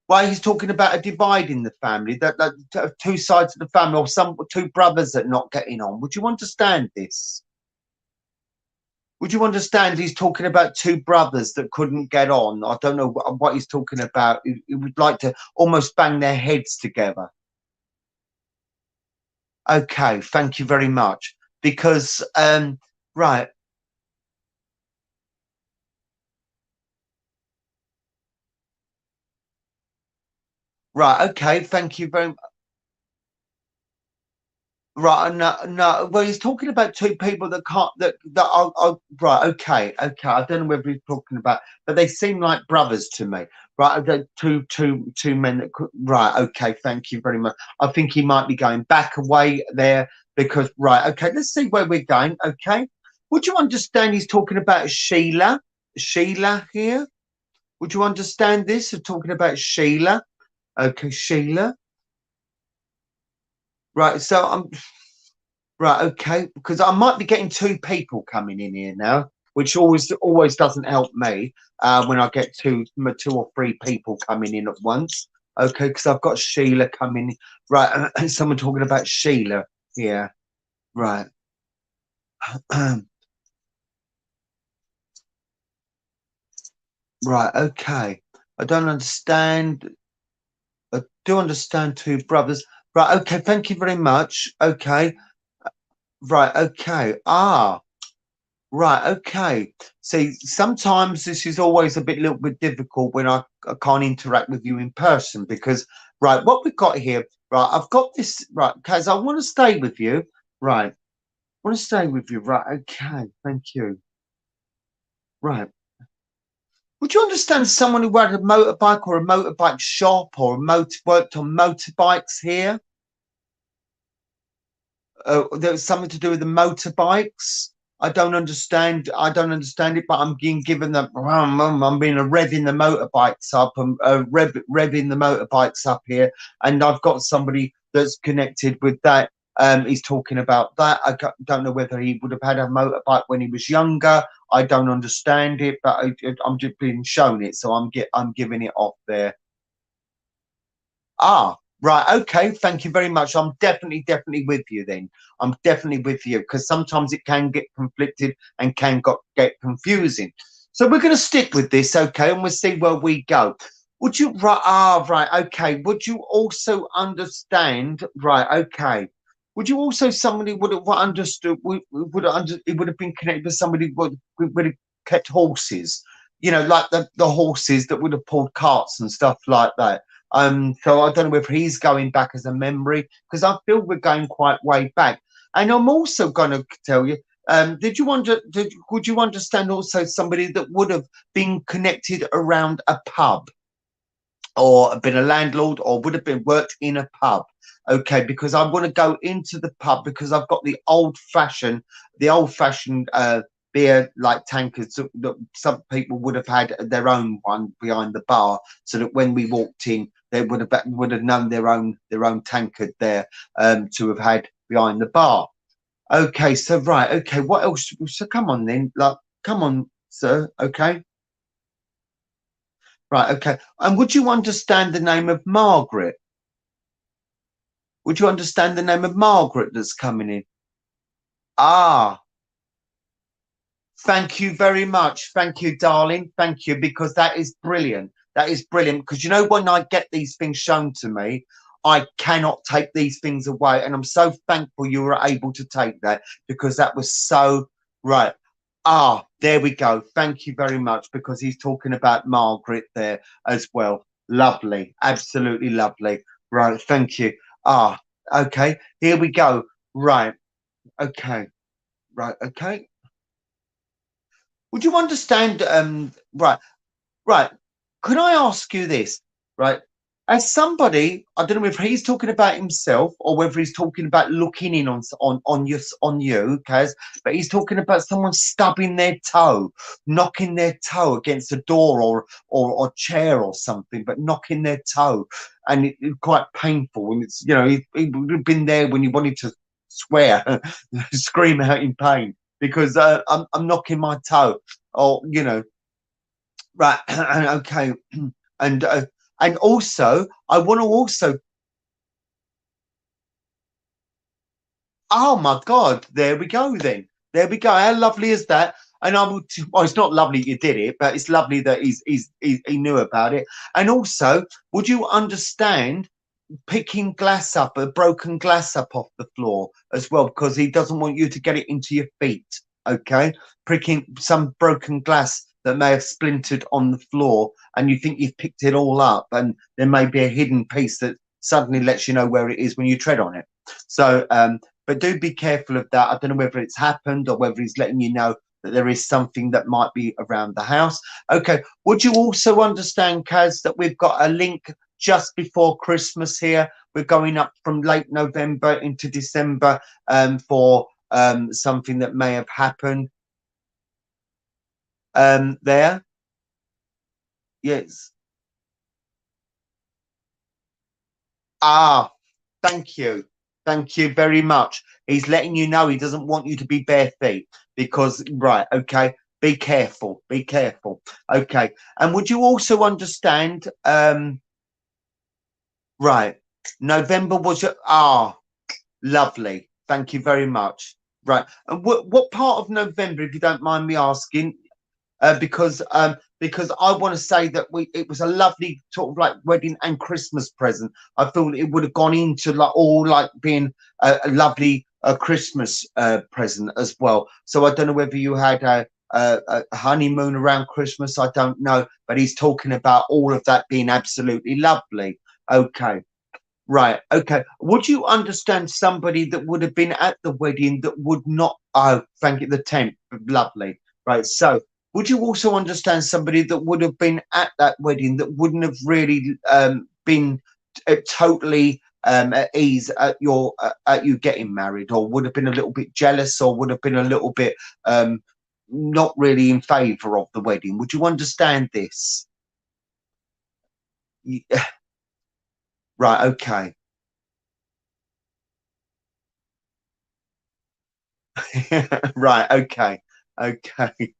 Why he's talking about a divide in the family, that two sides of the family, or some two brothers that are not getting on. Would you understand this? Would you understand he's talking about two brothers that couldn't get on? I don't know what he's talking about. He would like to almost bang their heads together. Okay, thank you very much. Because right, right, okay, thank you very much. Right, no, no. Well, he's talking about two people that can't that are right. Okay, okay. I don't know whether he's talking about, but they seem like brothers to me. Right, two men that could. Right, okay. Thank you very much. I think he might be going back away there because right. Okay, let's see where we're going. Okay, would you understand? He's talking about Sheila. Sheila here. Would you understand this? We're talking about Sheila. Okay, Sheila. Right, so I'm right. Okay, because I might be getting two people coming in here now, which always doesn't help me when I get two or three people coming in at once. Okay, because I've got Sheila coming. Right, and someone talking about Sheila here. Right. Right. Okay. I don't understand. I do understand two brothers. Right. Okay. Thank you very much. Okay. Right. Okay. Ah. Right. Okay. See, sometimes this is always a little bit difficult when I can't interact with you in person because, right, what we've got here, right, I've got this, right, Kaz, I want to stay with you. Right. I want to stay with you. Right. Okay. Thank you. Right. Would you understand someone who had a motorbike or a motorbike shop or worked on motorbikes here? There was something to do with the motorbikes. I don't understand. I don't understand it, but I'm being given that I'm being a revving the motorbikes up and revving the motorbikes up here, and I've got somebody that's connected with that. He's talking about that. Don't know whether he would have had a motorbike when he was younger. I don't understand it, but I'm just being shown it, so I'm giving it off there. Ah, right. Okay. Thank you very much. I'm definitely with you then. I'm definitely with you because sometimes it can get conflicted and get confusing. So we're going to stick with this, okay, and we'll see where we go. Would you, right? Ah, right. Okay. Would you also understand, right? Okay. Would you also, somebody would have understood, it would have been connected with somebody would have kept horses, like the horses that would have pulled carts and stuff like that. So I don't know whether he's going back as a memory because I feel we're going quite way back. And I'm also going to tell you, would you understand also somebody that would have been connected around a pub or been a landlord or would have been worked in a pub? Okay, because I want to go into the pub because I've got the old fashioned beer like tankers that some people would have had their own one behind the bar, so that when we walked in, they would have known their own tankard there to have had behind the bar. Okay, so right, okay, what else? So come on then, come on, sir. Okay, right, okay. And would you understand the name of Margaret? Would you understand the name of Margaret that's coming in? Ah, thank you very much. Thank you, darling. Thank you, because that is brilliant. That is brilliant. Because when I get these things shown to me, I cannot take these things away. And I'm so thankful you were able to take that because that was so right. Ah, there we go. Thank you very much because he's talking about Margaret there as well. Lovely. Absolutely lovely. Right. Thank you. Ah, okay. Here we go. Right. Okay. Right. Okay. Would you understand? Right, right. Could I ask you this? Right, as somebody, I don't know if he's talking about himself or whether he's talking about looking in on you, Kaz, but he's talking about someone stubbing their toe, knocking their toe against a door or chair or something, but knocking their toe, and it's quite painful. And it's, you know, he would have been there when he wanted to swear, scream out in pain because I'm knocking my toe, or you know, right? Okay, and also, I want to also, oh my God, there we go then. There we go. How lovely is that? And I would, well, it's not lovely you did it, but it's lovely that he knew about it. And also, would you understand picking glass up, a broken glass up off the floor as well, because he doesn't want you to get it into your feet, okay? Picking some broken glass that may have splintered on the floor and you think you've picked it all up, and there may be a hidden piece that suddenly lets you know where it is when you tread on it. So but do be careful of that. I don't know whether it's happened or whether he's letting you know that there is something that might be around the house. Okay, would you also understand, Kaz, that we've got a link just before Christmas here? We're going up from late November into December for something that may have happened there. Yes. Ah, thank you. Thank you very much. He's letting you know he doesn't want you to be bare feet because, right, okay, be careful, be careful. Okay. And would you also understand, right, November was your, lovely. Thank you very much. Right. And what part of November, if you don't mind me asking, because I want to say that it was a lovely sort of like wedding and Christmas present. I feel it would have gone into like all like being a lovely Christmas present as well. So I don't know whether you had a honeymoon around Christmas. I don't know, but he's talking about all of that being absolutely lovely. Okay. Right. Okay. Would you understand somebody that would have been at the wedding that would not? Oh, thank you. The tent. Lovely. Right. So, would you also understand somebody that would have been at that wedding that wouldn't have really been totally at ease at you getting married, or would have been a little bit jealous, or would have been a little bit not really in favour of the wedding? Would you understand this? Right. Okay. Right. Okay. Okay.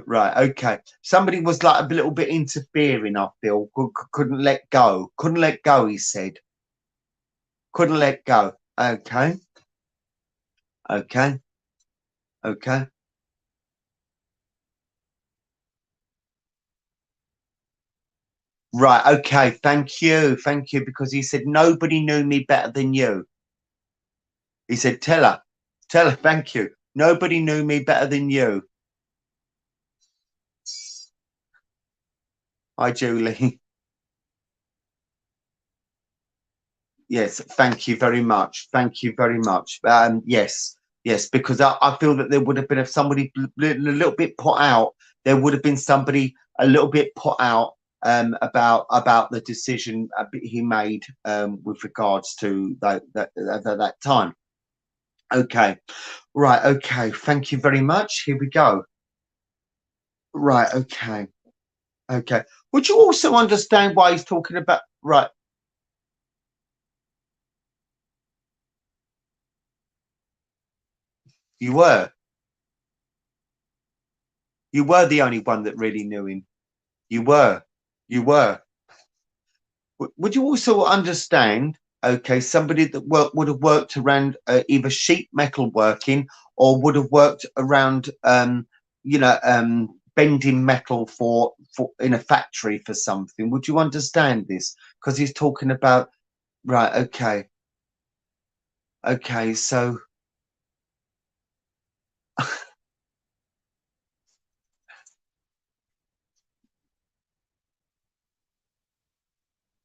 Right. Okay. Somebody was like a little bit interfering. I feel couldn't let go. Couldn't let go. He said. Couldn't let go. Okay. Okay. Okay. Right. Okay. Thank you. Thank you. Because he said nobody knew me better than you. He said, tell her. Tell her. Thank you. Nobody knew me better than you. Hi, Julie. Yes, thank you very much. Thank you very much. Yes, yes, because I feel that there would have been, if somebody a little bit put out, there would have been somebody a little bit put out about the decision he made with regards to that time. Okay, right. Okay, thank you very much. Here we go. Right. Okay. Okay. Would you also understand why he's talking about right? You were. You were the only one that really knew him. You were. You were. Would you also understand, okay, somebody that would have worked around either sheet metal working or would have worked around, bending metal for in a factory for something? Would you understand this? Because he's talking about, right, okay. Okay, so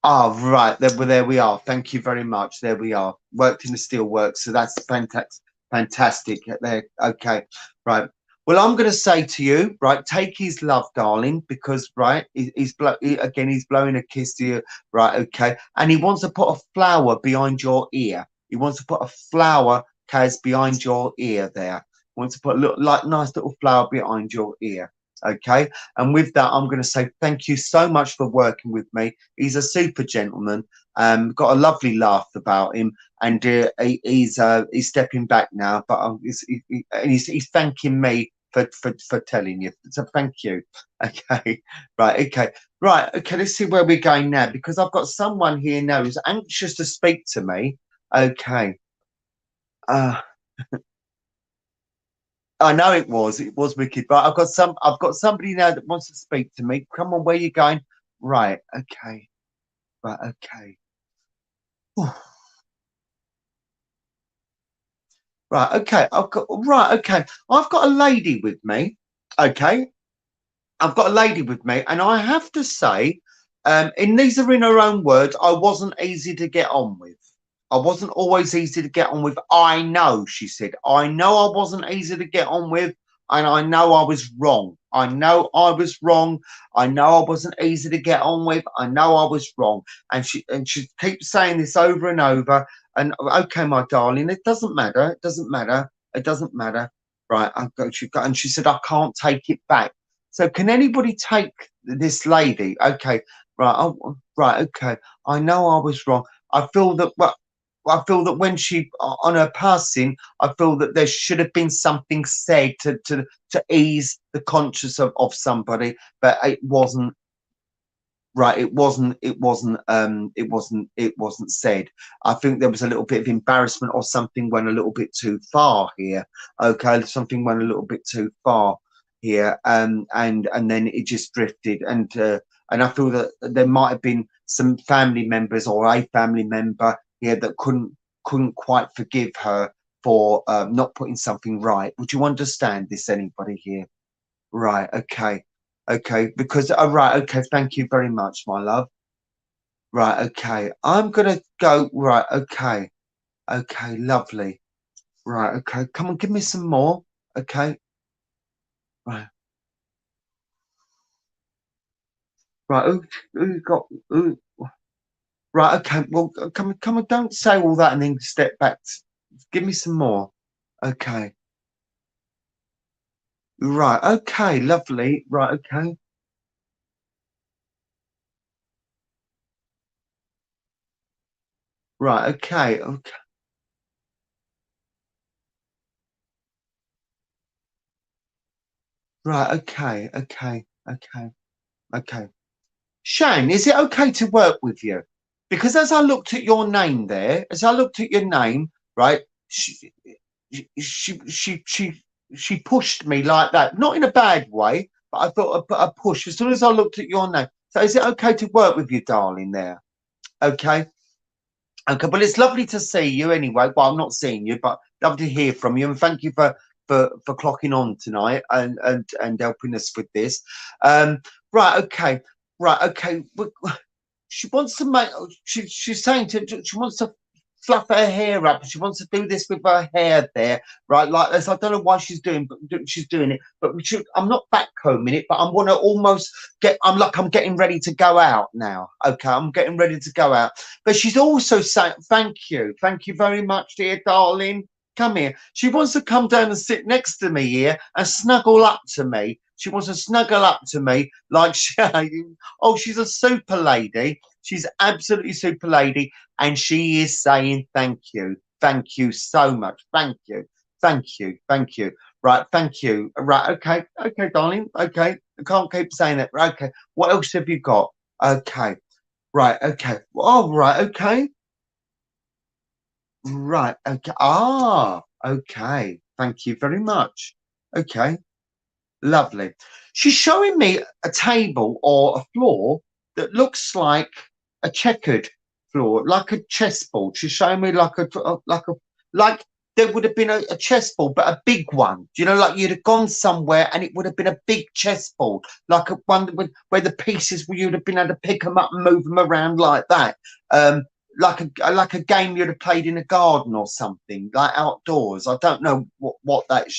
right. There we are. Thank you very much. There we are. Worked in the steel works. So that's fantastic. Fantastic. There. Okay. Right. Well, I'm going to say to you, right, take his love, darling, because, right, he's blowing a kiss to you, right, okay, and he wants to put a flower behind your ear. He wants to put a flower, Kaz, behind your ear there. He wants to put a little, like, nice little flower behind your ear, okay? And with that, I'm going to say thank you so much for working with me. He's a super gentleman, got a lovely laugh about him, and he's stepping back now, but he's thanking me for telling you. So thank you. Okay, right, okay, right, okay. Let's see where we're going now, because I've got someone here now who's anxious to speak to me. Okay. I know it was wicked, but I've got somebody now that wants to speak to me. Come on, where you going? Right, okay, right, okay. Right, okay. I've got a lady with me. Okay, I've got a lady with me, and I have to say, and these are in her own words, I wasn't easy to get on with. I wasn't always easy to get on with. I know, she said. I know I wasn't easy to get on with, and I know I was wrong. I know I was wrong. I know I wasn't easy to get on with. I know I was wrong. And she keeps saying this over and over. And okay, my darling, it doesn't matter. It doesn't matter. It doesn't matter. Right. And she said, I can't take it back. So can anybody take this lady? Okay. Right. Oh, right. Okay. I know I was wrong. I feel that, well, I feel that when she, on her passing, I feel that there should have been something said to ease the conscience of somebody, but it wasn't. Right, it wasn't said. I think there was a little bit of embarrassment, or something went a little bit too far here. Okay, something went a little bit too far here, and then it just drifted, and I feel that there might have been some family members, or a family member here, that couldn't quite forgive her for not putting something right. Would you understand this, anybody here? Right, okay. Okay, because right, okay, thank you very much, my love. Right, okay, I'm gonna go. Right, okay, okay, lovely. Right, okay, come on, give me some more. Okay, right, right. Who got? Who, right, okay. Well, come on. Don't say all that and then step back. Give me some more. Okay, right, okay, lovely. Right, okay, right, okay, okay. Right, okay, okay, okay, okay. Shane, is it okay to work with you? Because as I looked at your name there, right, she pushed me like that, not in a bad way, but I thought I put a push as soon as I looked at your name. So is it okay to work with you, darling? There, okay, okay. Well, it's lovely to see you anyway. Well, I'm not seeing you, but lovely to hear from you, and thank you for clocking on tonight and helping us with this. Right, okay. Right, okay. She wants to make. She's saying she wants to fluff her hair up. She wants to do this with her hair there, right, like this. I don't know why she's doing, but she's doing it. But I'm not backcombing it, but I want to almost get. I'm getting ready to go out now. Okay, I'm getting ready to go out. But she's also saying, thank you very much, dear darling. Come here. She wants to come down and sit next to me here and snuggle up to me. She wants to snuggle up to me like oh, she's a super lady. She's absolutely super lady, and she is saying thank you so much. Thank you. Right, thank you. Right, okay, darling. Okay, I can't keep saying it. Right, okay, what else have you got? Okay, right, okay. Oh, right, okay. Right, okay. Ah, okay. Thank you very much. Okay. Lovely. She's showing me a table or a floor that looks like a checkered floor, like a chessboard. She's showing me like there would have been a chessboard, but a big one. Do you know, like you'd have gone somewhere and it would have been a big chessboard, like a one where the pieces where you'd have been able to pick them up and move them around like that. Like a game you'd have played in a garden or something, like outdoors. I don't know what that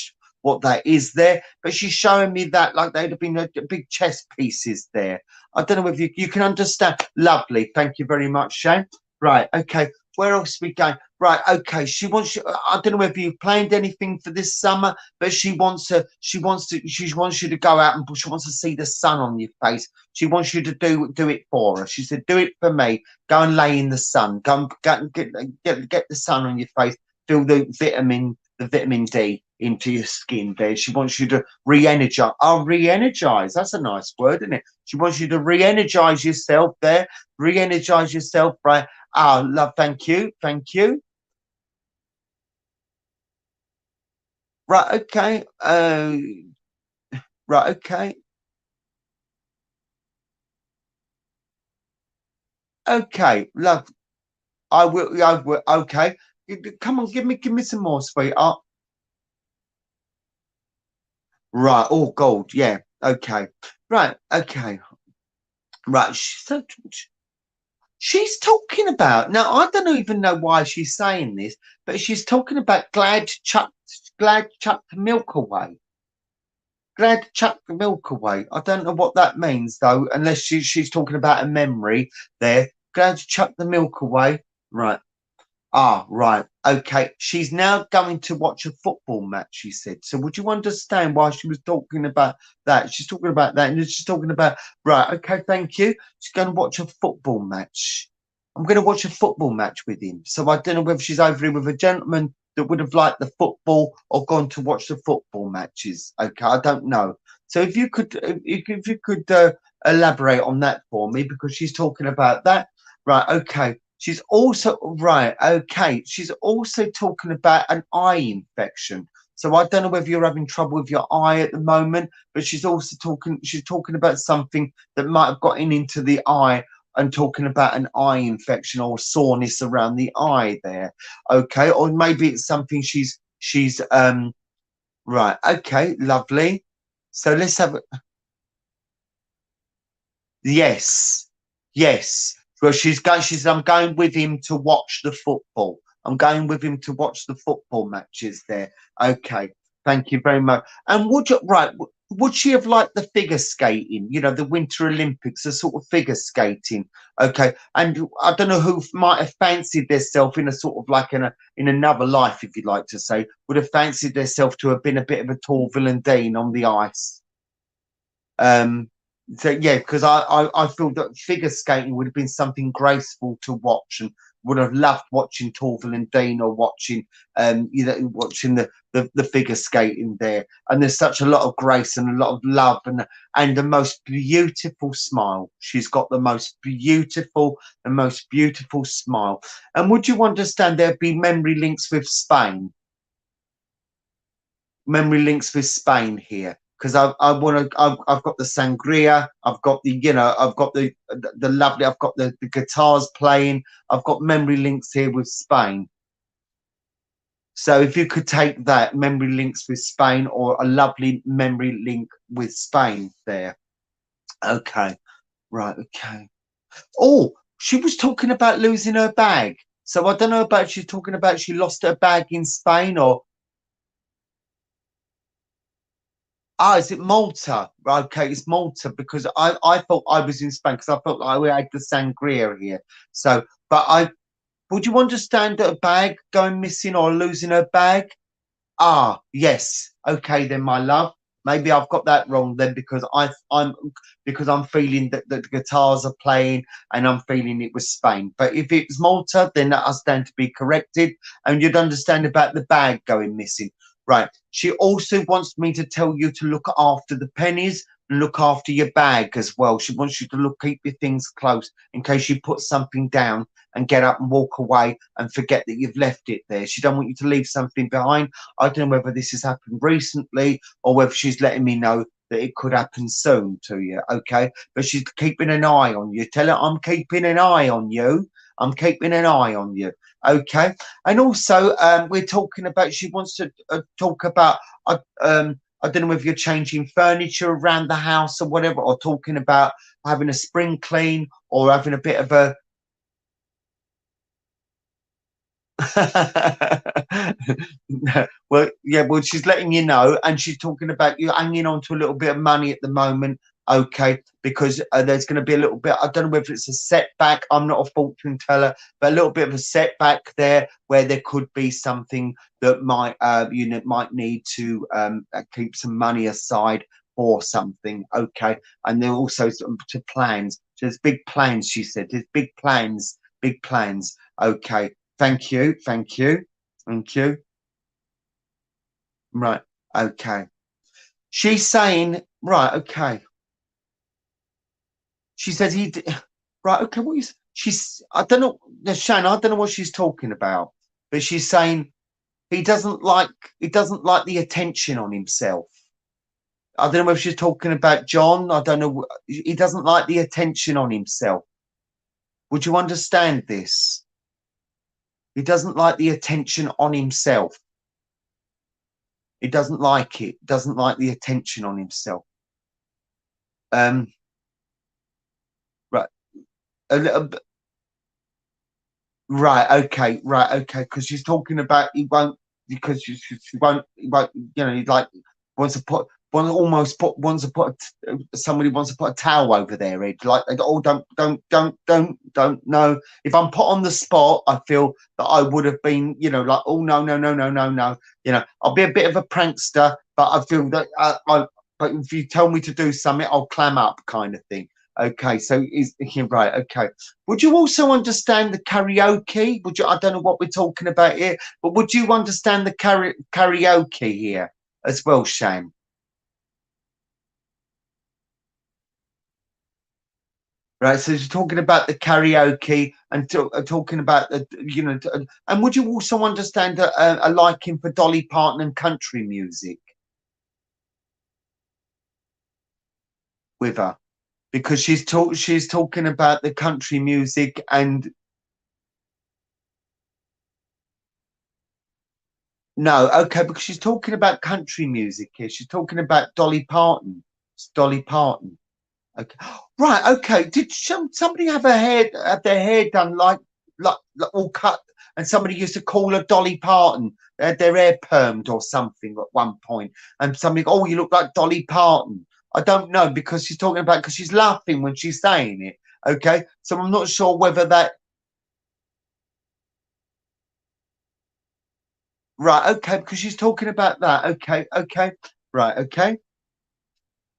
what that is there, but she's showing me that like they'd have been big chess pieces there. I don't know if you can understand. Lovely, thank you very much, Shane. Right, okay, where else are we going? Right, okay, she wants you, I don't know if you planned anything for this summer, but she wants you to go out and she wants to see the sun on your face. She wants you to do it for her. She said, do it for me. Go and lay in the sun. Go and get the sun on your face. Feel the vitamin D into your skin there. She wants you to re-energize. Oh, re-energize. That's a nice word, isn't it? She wants you to re-energize yourself there. Re-energize yourself, right? Oh, love, thank you. Thank you. Right, okay. Right, okay. Okay, love. I will, okay. Come on, give me some more, sweetheart. Right, all gold, yeah. Okay. Right, okay. Right. She's talking about now. I don't even know why she's saying this, but she's talking about glad chuck the milk away. Glad chuck the milk away. I don't know what that means though, unless she's talking about a memory there. Glad to chuck the milk away. Right. Ah, right. Okay. She's now going to watch a football match, she said. So would you understand why she was talking about that? She's talking about that, and she's talking about, right, okay, thank you. She's going to watch a football match. I'm going to watch a football match with him. So I don't know whether she's over here with a gentleman that would have liked the football or gone to watch the football matches. Okay, I don't know. So if you could elaborate on that for me, because she's talking about that. Right, okay. She's also right. Okay. She's also talking about an eye infection. So I don't know whether you're having trouble with your eye at the moment, but she's also talking. She's talking about something that might have gotten into the eye and talking about an eye infection or soreness around the eye there. Okay. Or maybe it's something she's right. Okay. Lovely. So let's have yes. Yes. Well, she's going. She's. I'm going with him to watch the football. I'm going with him to watch the football matches there. Okay. Thank you very much. And would you right? Would she have liked the figure skating? You know, the Winter Olympics, the sort of figure skating. Okay. And I don't know who might have fancied themselves in a sort of like in another life, if you'd like to say, would have fancied themselves to have been a bit of a tall villain Dean on the ice. So yeah, because I feel that figure skating would have been something graceful to watch, and would have loved watching Torval and Dean, or watching watching the figure skating there. And there's such a lot of grace and a lot of love and the most beautiful smile. She's got the most beautiful smile. And would you understand there'd be memory links with Spain? Memory links with Spain here. Because I've got the sangria, I've got I've got the lovely, I've got the guitars playing, I've got memory links here with Spain. So if you could take that memory links with Spain, or a lovely memory link with Spain there. Okay, right, okay. Oh, she was talking about losing her bag. So I don't know about she's talking about she lost her bag in Spain, or is it Malta? Okay, it's Malta, because I thought I was in Spain, because I felt like we had the sangria here. So, but would you understand that a bag going missing or losing her bag? Ah, yes. Okay, then, my love. Maybe I've got that wrong then, because I'm feeling that the guitars are playing, and I'm feeling it was Spain. But if it was Malta, then that I stand to be corrected, and you'd understand about the bag going missing. Right. She also wants me to tell you to look after the pennies and look after your bag as well. She wants you to keep your things close in case you put something down and get up and walk away and forget that you've left it there. She don't want you to leave something behind. I don't know whether this has happened recently or whether she's letting me know that it could happen soon to you. Okay. But she's keeping an eye on you. Tell her I'm keeping an eye on you. I'm keeping an eye on you. Okay. And also, we're talking about, she wants to talk about, I don't know if you're changing furniture around the house or whatever, or talking about having a spring clean, or having a bit of a Well, yeah, well, she's letting you know, and she's talking about you hanging on to a little bit of money at the moment, okay, because there's going to be a little bit, I don't know whether it's a setback, I'm not a fortune teller, but a little bit of a setback there where there could be something that might, might need to keep some money aside for something, okay, and there are also to plans. So there's big plans, she said, there's big plans, okay, thank you. Right. Okay. She's saying, right. Okay. She says right. Okay. I don't know. Shane, I don't know what she's talking about, but she's saying he doesn't like the attention on himself. I don't know if she's talking about John. I don't know. He doesn't like the attention on himself. Would you understand this? He doesn't like the attention on himself. He doesn't like it. Doesn't like the attention on himself. Right. A little bit. Right. Okay. Because she's talking about he won't, because she won't. He won't. He like wants to put. Somebody wants to put a towel over their head. Like, oh, don't. No. If I'm put on the spot, I feel that I would have been, like, oh, no. I'll be a bit of a prankster, but I feel that but if you tell me to do something, I'll clam up, kind of thing. Okay, so right. Okay, would you also understand the karaoke? I don't know what we're talking about here, but would you understand the karaoke here as well, Shane? Right, so you're talking about the karaoke and talking about the, and would you also understand a liking for Dolly Parton and country music with her? Because she's talking about the country music and no, okay, because she's talking about country music here. She's talking about Dolly Parton. It's Dolly Parton. Okay, right. Okay. Did somebody have their hair done like all cut? And somebody used to call her Dolly Parton. They had their hair permed or something at one point, and somebody, oh, you look like Dolly Parton. I don't know because she's talking about because she's laughing when she's saying it. Okay, so I'm not sure whether that. Right. Okay, because she's talking about that. Okay. Right. Okay.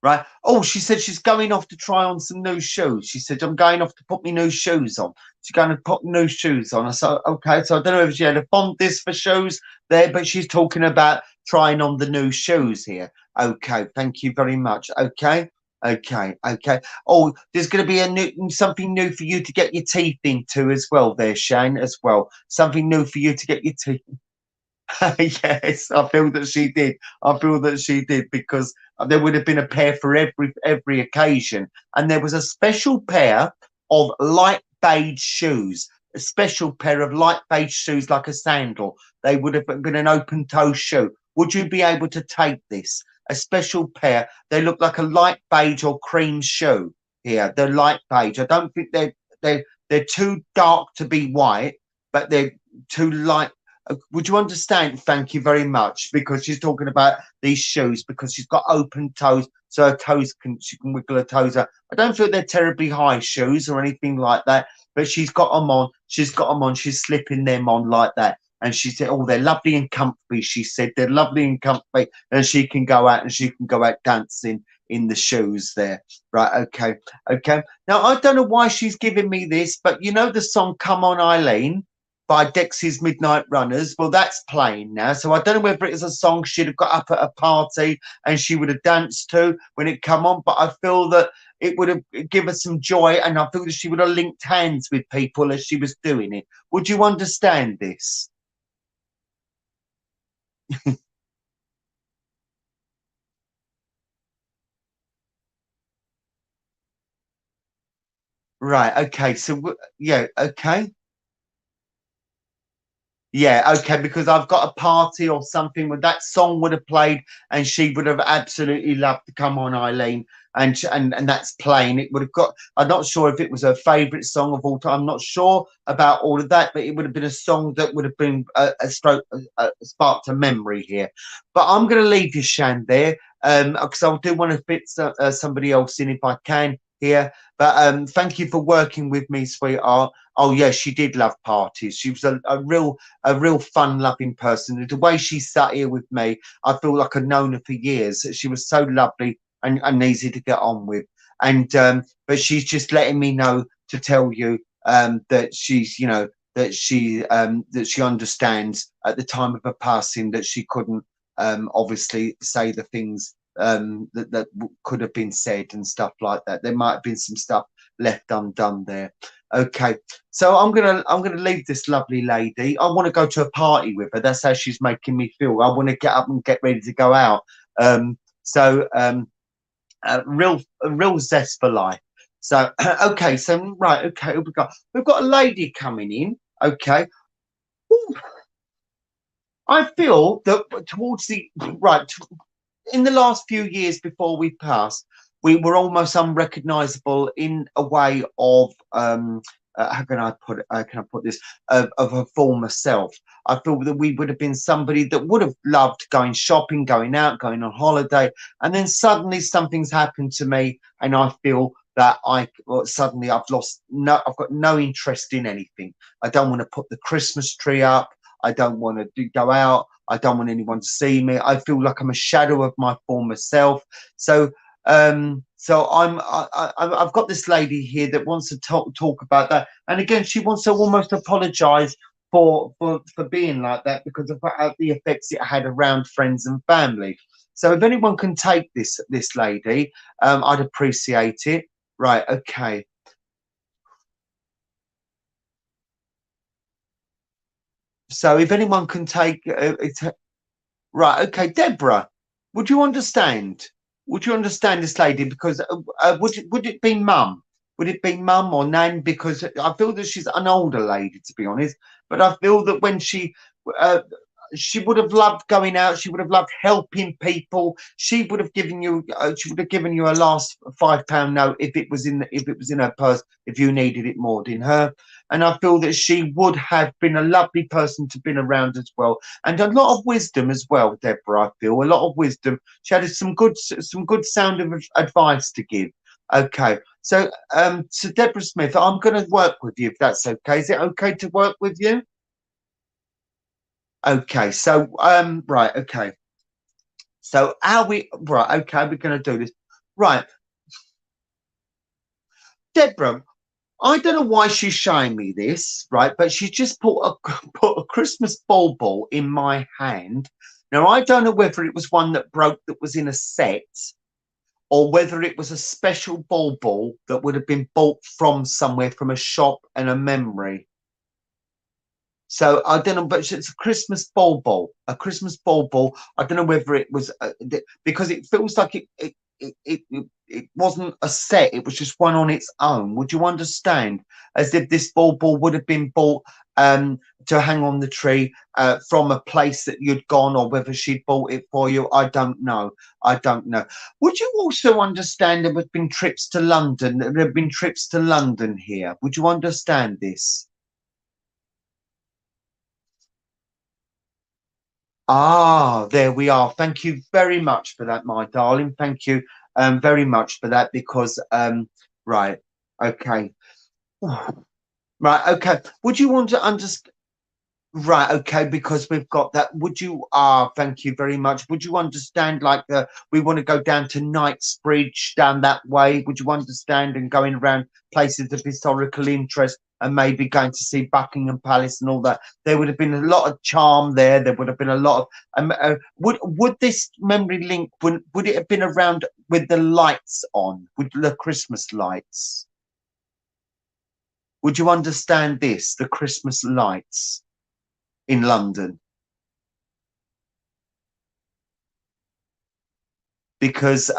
Right. Oh, she said she's going off to try on some new shoes. She said, I'm going off to put me new shoes on. She's going to put new shoes on. I said, okay. So I don't know if she had a fondness for shoes there, but she's talking about trying on the new shoes here. Okay. Thank you very much. Okay. Oh, there's going to be something new for you to get your teeth into as well there, Shane, as well. Something new for you to get your teeth. Yes, I feel that she did because there would have been a pair for every occasion, and there was a special pair of light beige shoes, a special pair of light beige shoes like a sandal. They would have been an open toe shoe. Would you be able to take this? A special pair. They look like a light beige or cream shoe. Here, they're light beige. I don't think they're too dark to be white, but they're too light. Would you understand? Thank you very much. Because she's talking about these shoes because she's got open toes, so her she can wiggle her toes out. I don't feel they're terribly high shoes or anything like that, but she's got them on. She's slipping them on like that. And she said, "Oh, they're lovely and comfy." She said, "They're lovely and comfy," and she can go out dancing in the shoes there. Right? Okay. Now I don't know why she's giving me this, but you know the song "Come On, Eileen" by Dexys Midnight Runners. Well, that's playing now. So I don't know whether it is a song she'd have got up at a party and she would have danced to when it come on, but I feel that it would have given her some joy, and I feel that she would have linked hands with people as she was doing it. Would you understand this? Right. Okay. So, yeah. Okay. Yeah, okay, because I've got a party or something where that song would have played and she would have absolutely loved to come on, Eileen. and that's plain. It would have got. I'm not sure if it was her favourite song of all time. I'm not sure about all of that, but it would have been a song that would have been sparked a memory here. But I'm going to leave you, Shan, there, because I do want to fit somebody else in if I can here. But thank you for working with me, sweetheart. Oh yes, she did love parties. She was a real fun-loving person. The way she sat here with me, I feel like I've known her for years. She was so lovely and easy to get on with. And but she's just letting me know to tell you that she's, you know, that she understands at the time of her passing that she couldn't obviously say the things that could have been said and stuff like that. There might have been some stuff left undone there. Okay, so I'm gonna leave this lovely lady. I want to go to a party with her. That's how she's making me feel. I want to get up and get ready to go out. Real zest for life. So okay, so right, okay, we've got a lady coming in. Okay. Ooh. I feel that towards the right in the last few years before we passed, we were almost unrecognizable in a way of how can I put this, of a former self. I feel that we would have been somebody that would have loved going shopping, going out, going on holiday, and then suddenly something's happened to me, and I feel that suddenly I've got no interest in anything. I don't want to put the Christmas tree up. I don't want to go out. I don't want anyone to see me. I feel like I'm a shadow of my former self. So I've got this lady here that wants to talk about that. And again, she wants to almost apologize for being like that because of the effects it had around friends and family. So if anyone can take this lady, I'd appreciate it. Right. Okay. So if anyone can take it, right, okay, Deborah, would you understand? Would you understand this lady? Because would it be mum? Would it be mum or nan? Because I feel that she's an older lady, to be honest. But I feel that when she would have loved going out. She would have loved helping people. She would have given you. She would have given you a last £5 note if it was in her purse. If you needed it more than her. And I feel that she would have been a lovely person to been around as well, and a lot of wisdom as well, Deborah. I feel a lot of wisdom. She had some good sound of advice to give. Okay, so Deborah Smith, I'm going to work with you if that's okay. Is it okay to work with you? Okay, so right, okay. So okay, we're going to do this. Right, Deborah. I don't know why she's showing me this, right? But she just put a Christmas ball in my hand. Now, I don't know whether it was one that broke that was in a set or whether it was a special ball that would have been bought from somewhere, from a shop and a memory. So I don't know, but it's a Christmas ball. A Christmas ball. I don't know whether it was because it feels like it wasn't a set. It was just one on its own. Would you understand? As if this ball would have been bought to hang on the tree from a place that you'd gone, or whether she'd bought it for you. I don't know. Would you also understand there have been trips to London? There have been trips to London here. Would you understand this? Ah, there we are. Thank you very much for that, my darling. Thank you very much for that, because right, okay. Right, okay. Would you want to understand? Right, okay, because we've got that. Would you thank you very much. Would you understand, like, we want to go down to Knightsbridge, down that way? Would you understand, and going around places of historical interest and maybe going to see Buckingham Palace and all that? There would have been a lot of charm there. There would have been a lot of would this memory link, would it have been around with the lights on, with the Christmas lights? Would you understand this, the Christmas lights in London? Because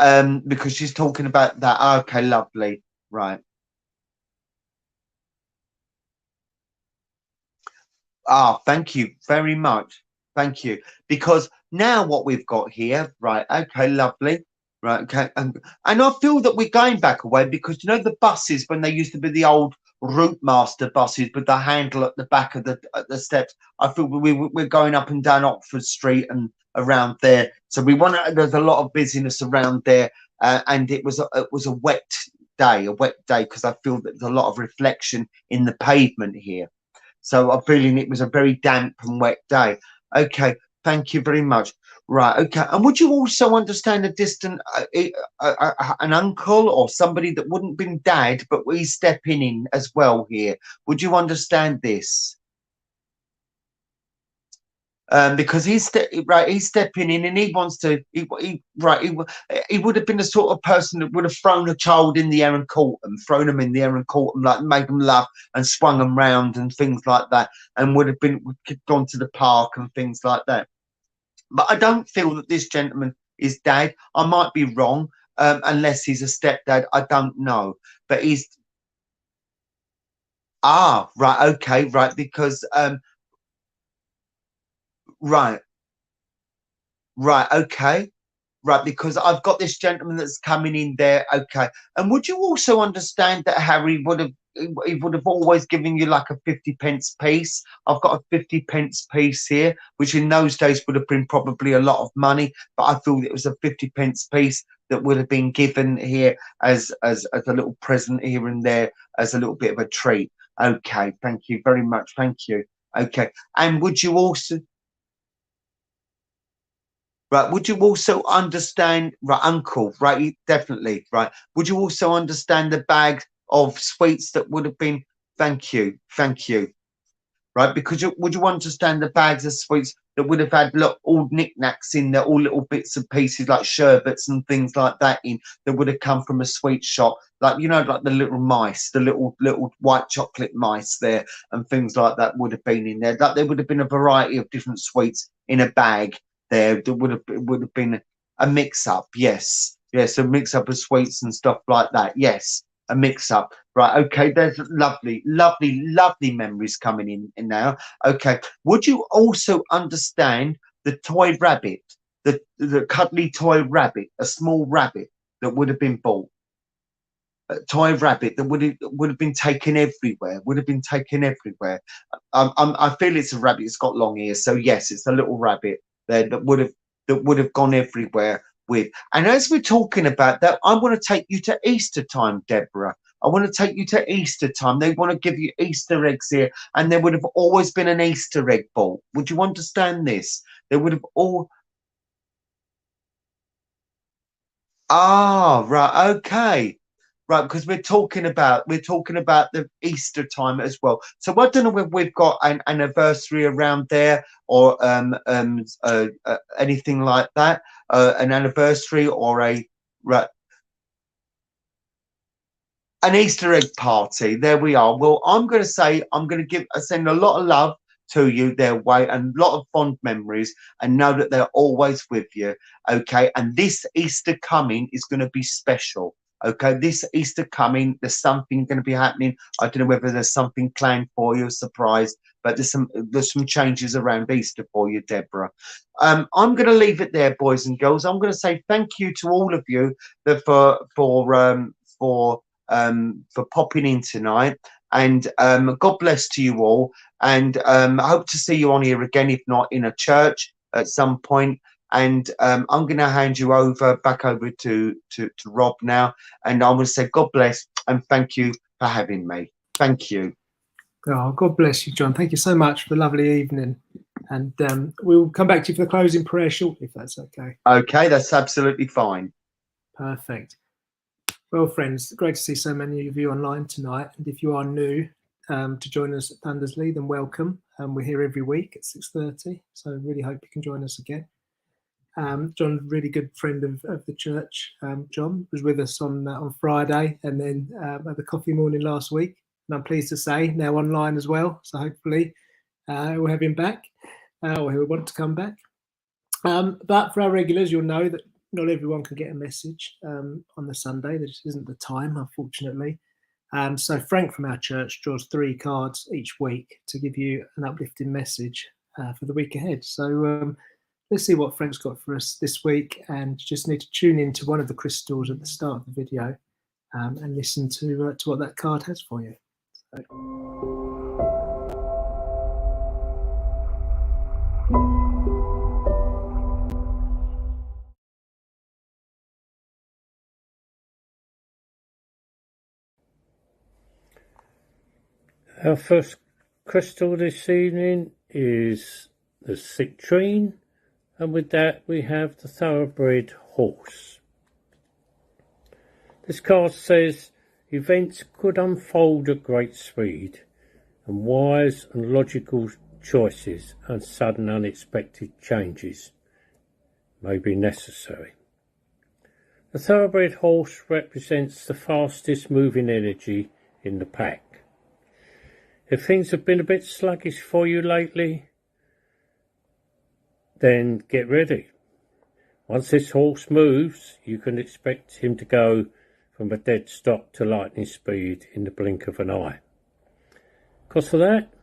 she's talking about that. Okay, lovely. Right. Thank you very much. Thank you. Because now what we've got here, right, okay, lovely. Right, okay. And I feel that we're going back a way because, you know, the buses, when they used to be the old route master buses with the handle at the back of the steps, I feel we're going up and down Oxford Street and around there. So there's a lot of busyness around there. And it was a wet day, because I feel that there's a lot of reflection in the pavement here. So I'm feeling it was a very damp and wet day. Okay, thank you very much. Right, okay. And would you also understand a distant, an uncle or somebody that wouldn't been dad, but he's stepping in as well here? Would you understand this? Because he's stepping in and he wants to. He would have been the sort of person that would have thrown a child in the air and caught them, like made them laugh and swung them round and things like that, and would have gone to the park and things like that. But I don't feel that this gentleman is dad. I might be wrong, unless he's a stepdad. I don't know, but he's right, okay, right, because right, okay, right, because I've got this gentleman that's coming in there, okay. And would you also understand that Harry he would have always given you like a 50p piece? I've got a 50p piece here, which in those days would have been probably a lot of money, but I feel it was a 50p piece that would have been given here as a little present here and there, as a little bit of a treat. Okay, thank you very much. Thank you. Okay, and would you also understand, right, uncle, right, definitely, right. Would you also understand the bag of sweets that would have been, thank you, right, because would you understand the bags of sweets that would have had all knickknacks in there, all little bits and pieces like sherbets and things like that that would have come from a sweet shop, like, you know, like the little mice, the little white chocolate mice there and things like that would have been in there. Like there would have been a variety of different sweets in a bag there. There would have been a mix up, yes, a mix up of sweets and stuff like that, yes, a mix up. Right, okay, there's lovely memories coming in now. Okay, would you also understand the toy rabbit, the cuddly toy rabbit, a small rabbit that would have been bought? A toy rabbit that would have been taken everywhere, I feel it's a rabbit, it's got long ears, so yes, it's a little rabbit there that would have gone everywhere with. And as we're talking about that, I want to take you to Easter time, Deborah. I want to take you to Easter time. They want to give you Easter eggs here, and there would have always been an Easter egg ball. Would you understand this? There would have all. Right, okay. Right, because we're talking about the Easter time as well. So I don't know whether we've got an anniversary around there or anything like that, an anniversary or an Easter egg party. There we are. Well, I'm going to send a lot of love to you their way and a lot of fond memories, and know that they're always with you. Okay, and this Easter coming is going to be special. Okay, this Easter coming, there's something going to be happening. I don't know whether there's something planned for you, a surprise, but there's some changes around Easter for you, Deborah. I'm going to leave it there, boys and girls. I'm going to say thank you to all of you for popping in tonight, and God bless to you all, and I hope to see you on here again, if not in a church at some point. And I'm going to hand you back over to Rob now, and I'm going to say God bless and thank you for having me. Thank you. Oh, God bless you, John. Thank you so much for the lovely evening. And we'll come back to you for the closing prayer shortly, if that's okay. Okay, that's absolutely fine. Perfect. Well, friends, great to see so many of you online tonight. And if you are new to join us at Thundersley, then welcome. We're here every week at 6:30, so really hope you can join us again. John, really good friend of the church. John was with us on Friday, and then at the coffee morning last week. And I'm pleased to say now online as well. So hopefully we'll have him back, or he'll want to come back. But for our regulars, you'll know that not everyone can get a message on the Sunday. There just isn't the time, unfortunately. So Frank from our church draws 3 cards each week to give you an uplifting message for the week ahead. So let's see what Frank's got for us this week, and you just need to tune into one of the crystals at the start of the video and listen to what that card has for you. Our first crystal this evening is the citrine, and with that we have the thoroughbred horse. This card says events could unfold at great speed, and wise and logical choices and sudden unexpected changes may be necessary. The thoroughbred horse represents the fastest moving energy in the pack. If things have been a bit sluggish for you lately, then get ready. Once this horse moves, you can expect him to go from a dead stop to lightning speed in the blink of an eye. Because of that,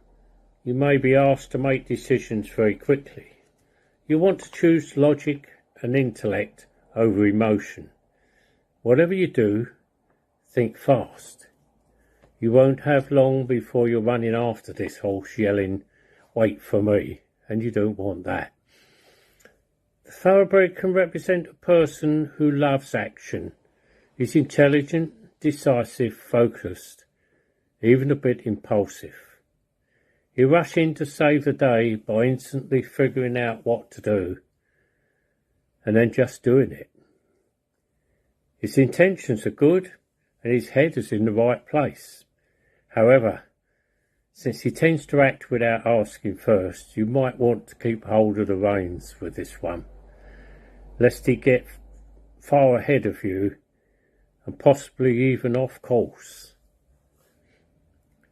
you may be asked to make decisions very quickly. You want to choose logic and intellect over emotion. Whatever you do, think fast. You won't have long before you're running after this horse yelling, "Wait for me," and you don't want that. The thoroughbred can represent a person who loves action, is intelligent, decisive, focused, even a bit impulsive. You rush in to save the day by instantly figuring out what to do and then just doing it. His intentions are good and his head is in the right place. However, since he tends to act without asking first, you might want to keep hold of the reins with this one, lest he get far ahead of you and possibly even off course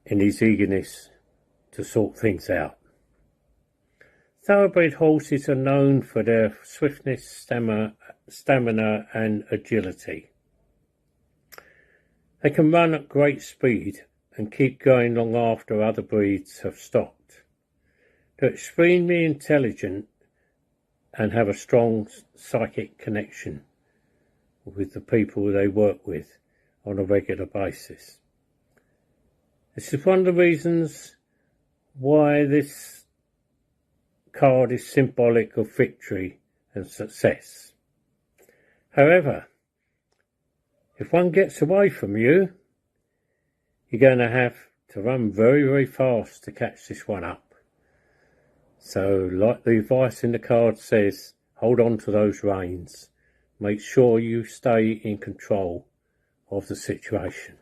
in his eagerness to sort things out. Thoroughbred horses are known for their swiftness, stamina and agility. They can run at great speed and keep going long after other breeds have stopped. They're extremely intelligent and have a strong psychic connection with the people they work with on a regular basis. This is one of the reasons why this card is symbolic of victory and success. However, if one gets away from you, you're going to have to run very, very fast to catch this one up. So, like the advice in the card says, hold on to those reins. Make sure you stay in control of the situation.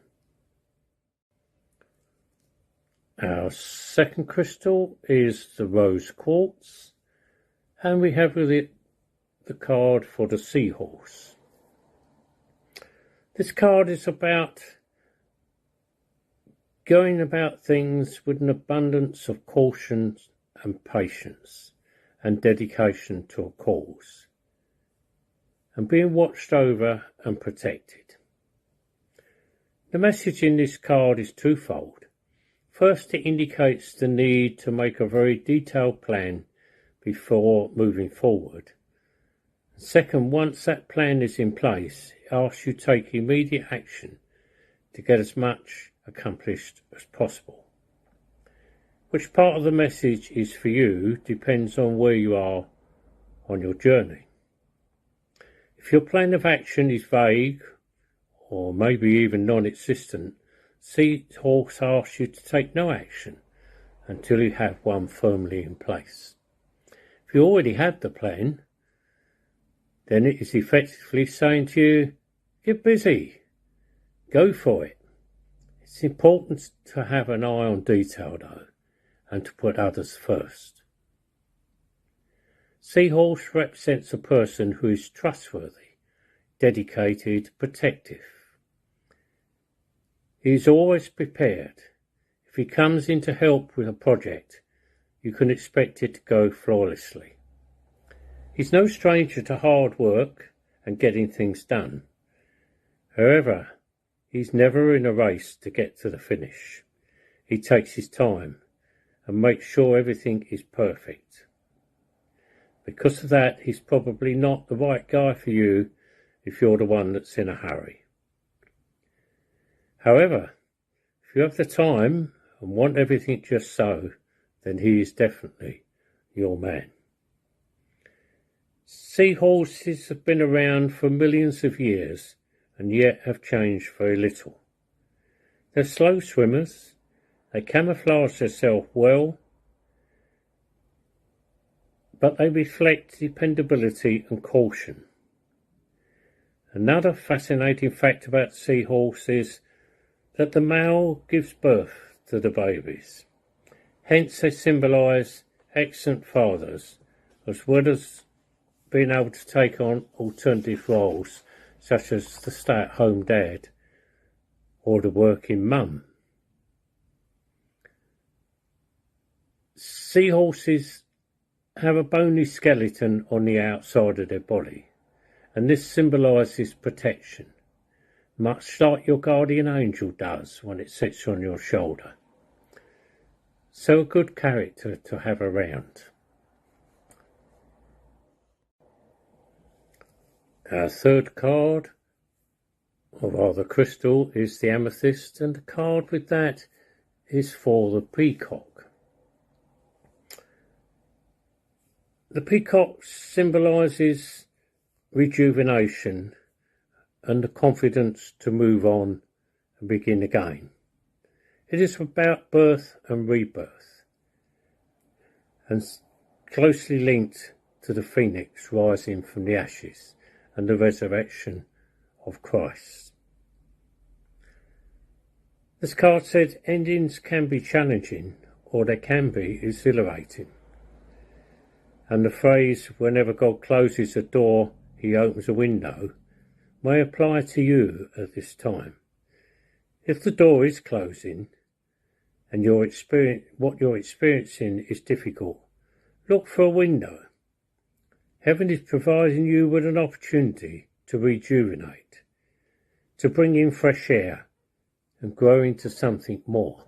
Our second crystal is the rose quartz, and we have with it the card for the seahorse. This card is about going about things with an abundance of caution and patience and dedication to a cause, and being watched over and protected. The message in this card is twofold. First, it indicates the need to make a very detailed plan before moving forward. Second, once that plan is in place, it asks you to take immediate action to get as much accomplished as possible. Which part of the message is for you depends on where you are on your journey. If your plan of action is vague or maybe even non-existent, Seahorse asks you to take no action until you have one firmly in place. If you already have the plan, then it is effectively saying to you, get busy, go for it. It's important to have an eye on detail though, and to put others first. Seahorse represents a person who is trustworthy, dedicated, protective. He is always prepared. If he comes in to help with a project, you can expect it to go flawlessly. He's no stranger to hard work and getting things done. However, he's never in a race to get to the finish. He takes his time and makes sure everything is perfect. Because of that, he's probably not the right guy for you if you're the one that's in a hurry. However, if you have the time and want everything just so, then he is definitely your man. Seahorses have been around for millions of years and yet have changed very little. They're slow swimmers, they camouflage themselves well, but they reflect dependability and caution. Another fascinating fact about seahorse is that the male gives birth to the babies. Hence they symbolise excellent fathers, as well as being able to take on alternative roles, such as the stay-at-home dad or the working mum. Seahorses have a bony skeleton on the outside of their body, and this symbolises protection, much like your guardian angel does when it sits on your shoulder. So a good character to have around. Our third card, or rather crystal, is the amethyst, and the card with that is for the peacock. The peacock symbolises rejuvenation and the confidence to move on and begin again. It is about birth and rebirth, and closely linked to the phoenix rising from the ashes and the resurrection of Christ. This card said endings can be challenging, or they can be exhilarating. And the phrase, whenever God closes a door, he opens a window, may apply to you at this time. If the door is closing and what you're experiencing is difficult, look for a window. Heaven is providing you with an opportunity to rejuvenate, to bring in fresh air and grow into something more.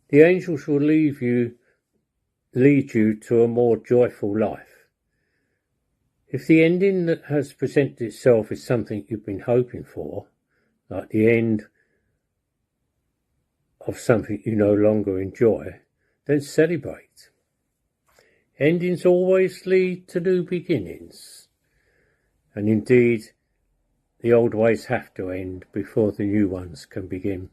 The angels will lead you to a more joyful life. If the ending that has presented itself is something you've been hoping for, like the end of something you no longer enjoy, then celebrate. Endings always lead to new beginnings, and indeed the old ways have to end before the new ones can begin.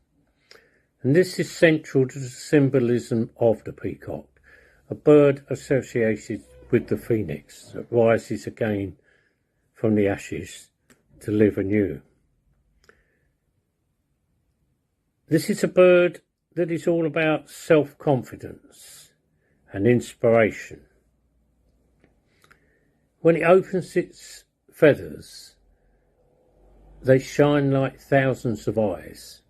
And this is central to the symbolism of the peacock, a bird associated with the phoenix that rises again from the ashes to live anew. This is a bird that is all about self-confidence and inspiration. When it opens its feathers, they shine like thousands of eyes,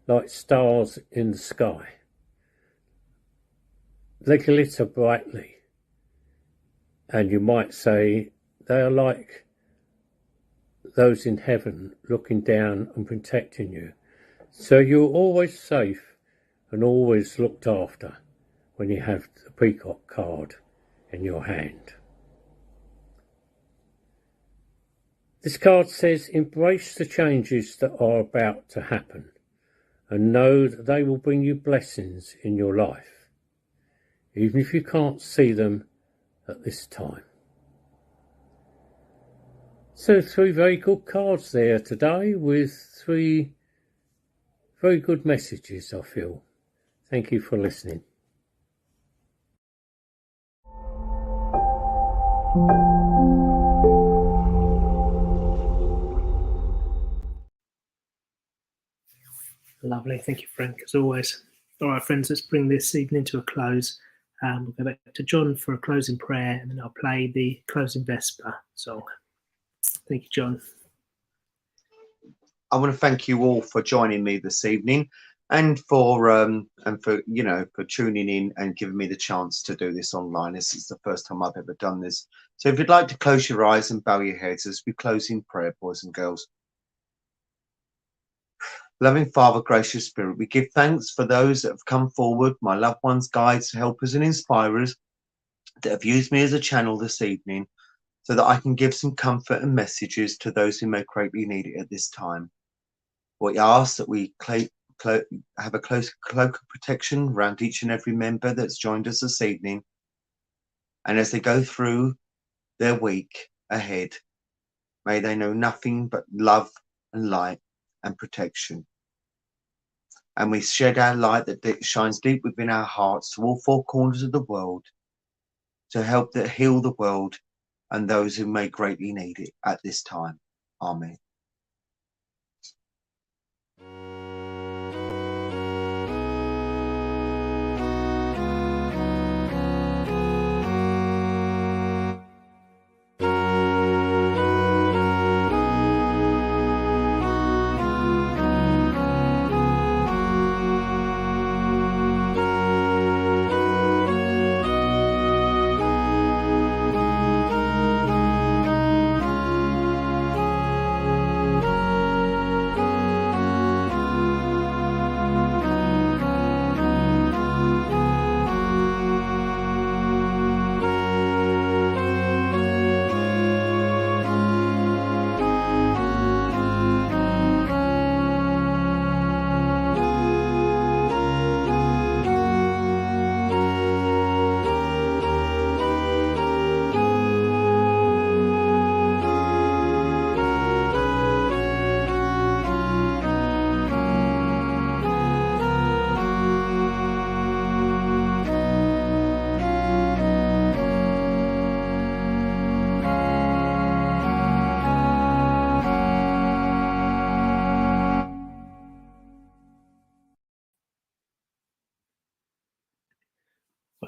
like stars in the sky. They glitter brightly, and you might say they are like those in heaven looking down and protecting you. So you're always safe and always looked after when you have the peacock card in your hand. This card says, embrace the changes that are about to happen and know that they will bring you blessings in your life, even if you can't see them at this time. So 3 very good cards there today with 3 very good messages, I feel. Thank you for listening. Lovely. Thank you, Frank, as always. All right, friends, let's bring this evening to a close. We'll go back to John for a closing prayer, and then I'll play the closing Vesper song. Thank you, John. I want to thank you all for joining me this evening, and for tuning in and giving me the chance to do this online. This is the first time I've ever done this. So if you'd like to close your eyes and bow your heads as we close in prayer, boys and girls. Loving Father, gracious Spirit, we give thanks for those that have come forward, my loved ones, guides, helpers and inspirers, that have used me as a channel this evening so that I can give some comfort and messages to those who may greatly need it at this time. We ask that we have a close cloak of protection around each and every member that's joined us this evening. And as they go through their week ahead, may they know nothing but love and light and protection. And we shed our light that shines deep within our hearts to all four corners of the world to help heal the world and those who may greatly need it at this time. Amen.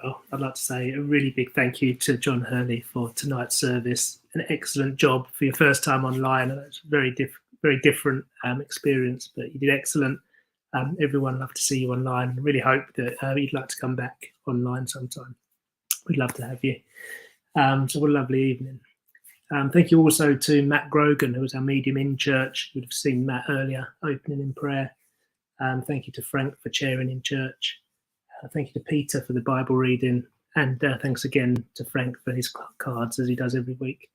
Well, I'd like to say a really big thank you to John Hurley for tonight's service. An excellent job for your first time online. It's a very different experience, but you did excellent. Everyone loved to see you online. Really hope that you'd like to come back online sometime. We'd love to have you. So what a lovely evening. Thank you also to Matt Grogan, who was our medium in church. You would have seen Matt earlier opening in prayer. Thank you to Frank for chairing in church. Thank you to Peter for the Bible reading, and thanks again to Frank for his cards as he does every week.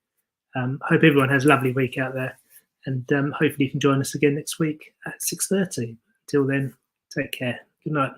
Hope everyone has a lovely week out there, and hopefully you can join us again next week at 6:30. Till then, take care. Good night.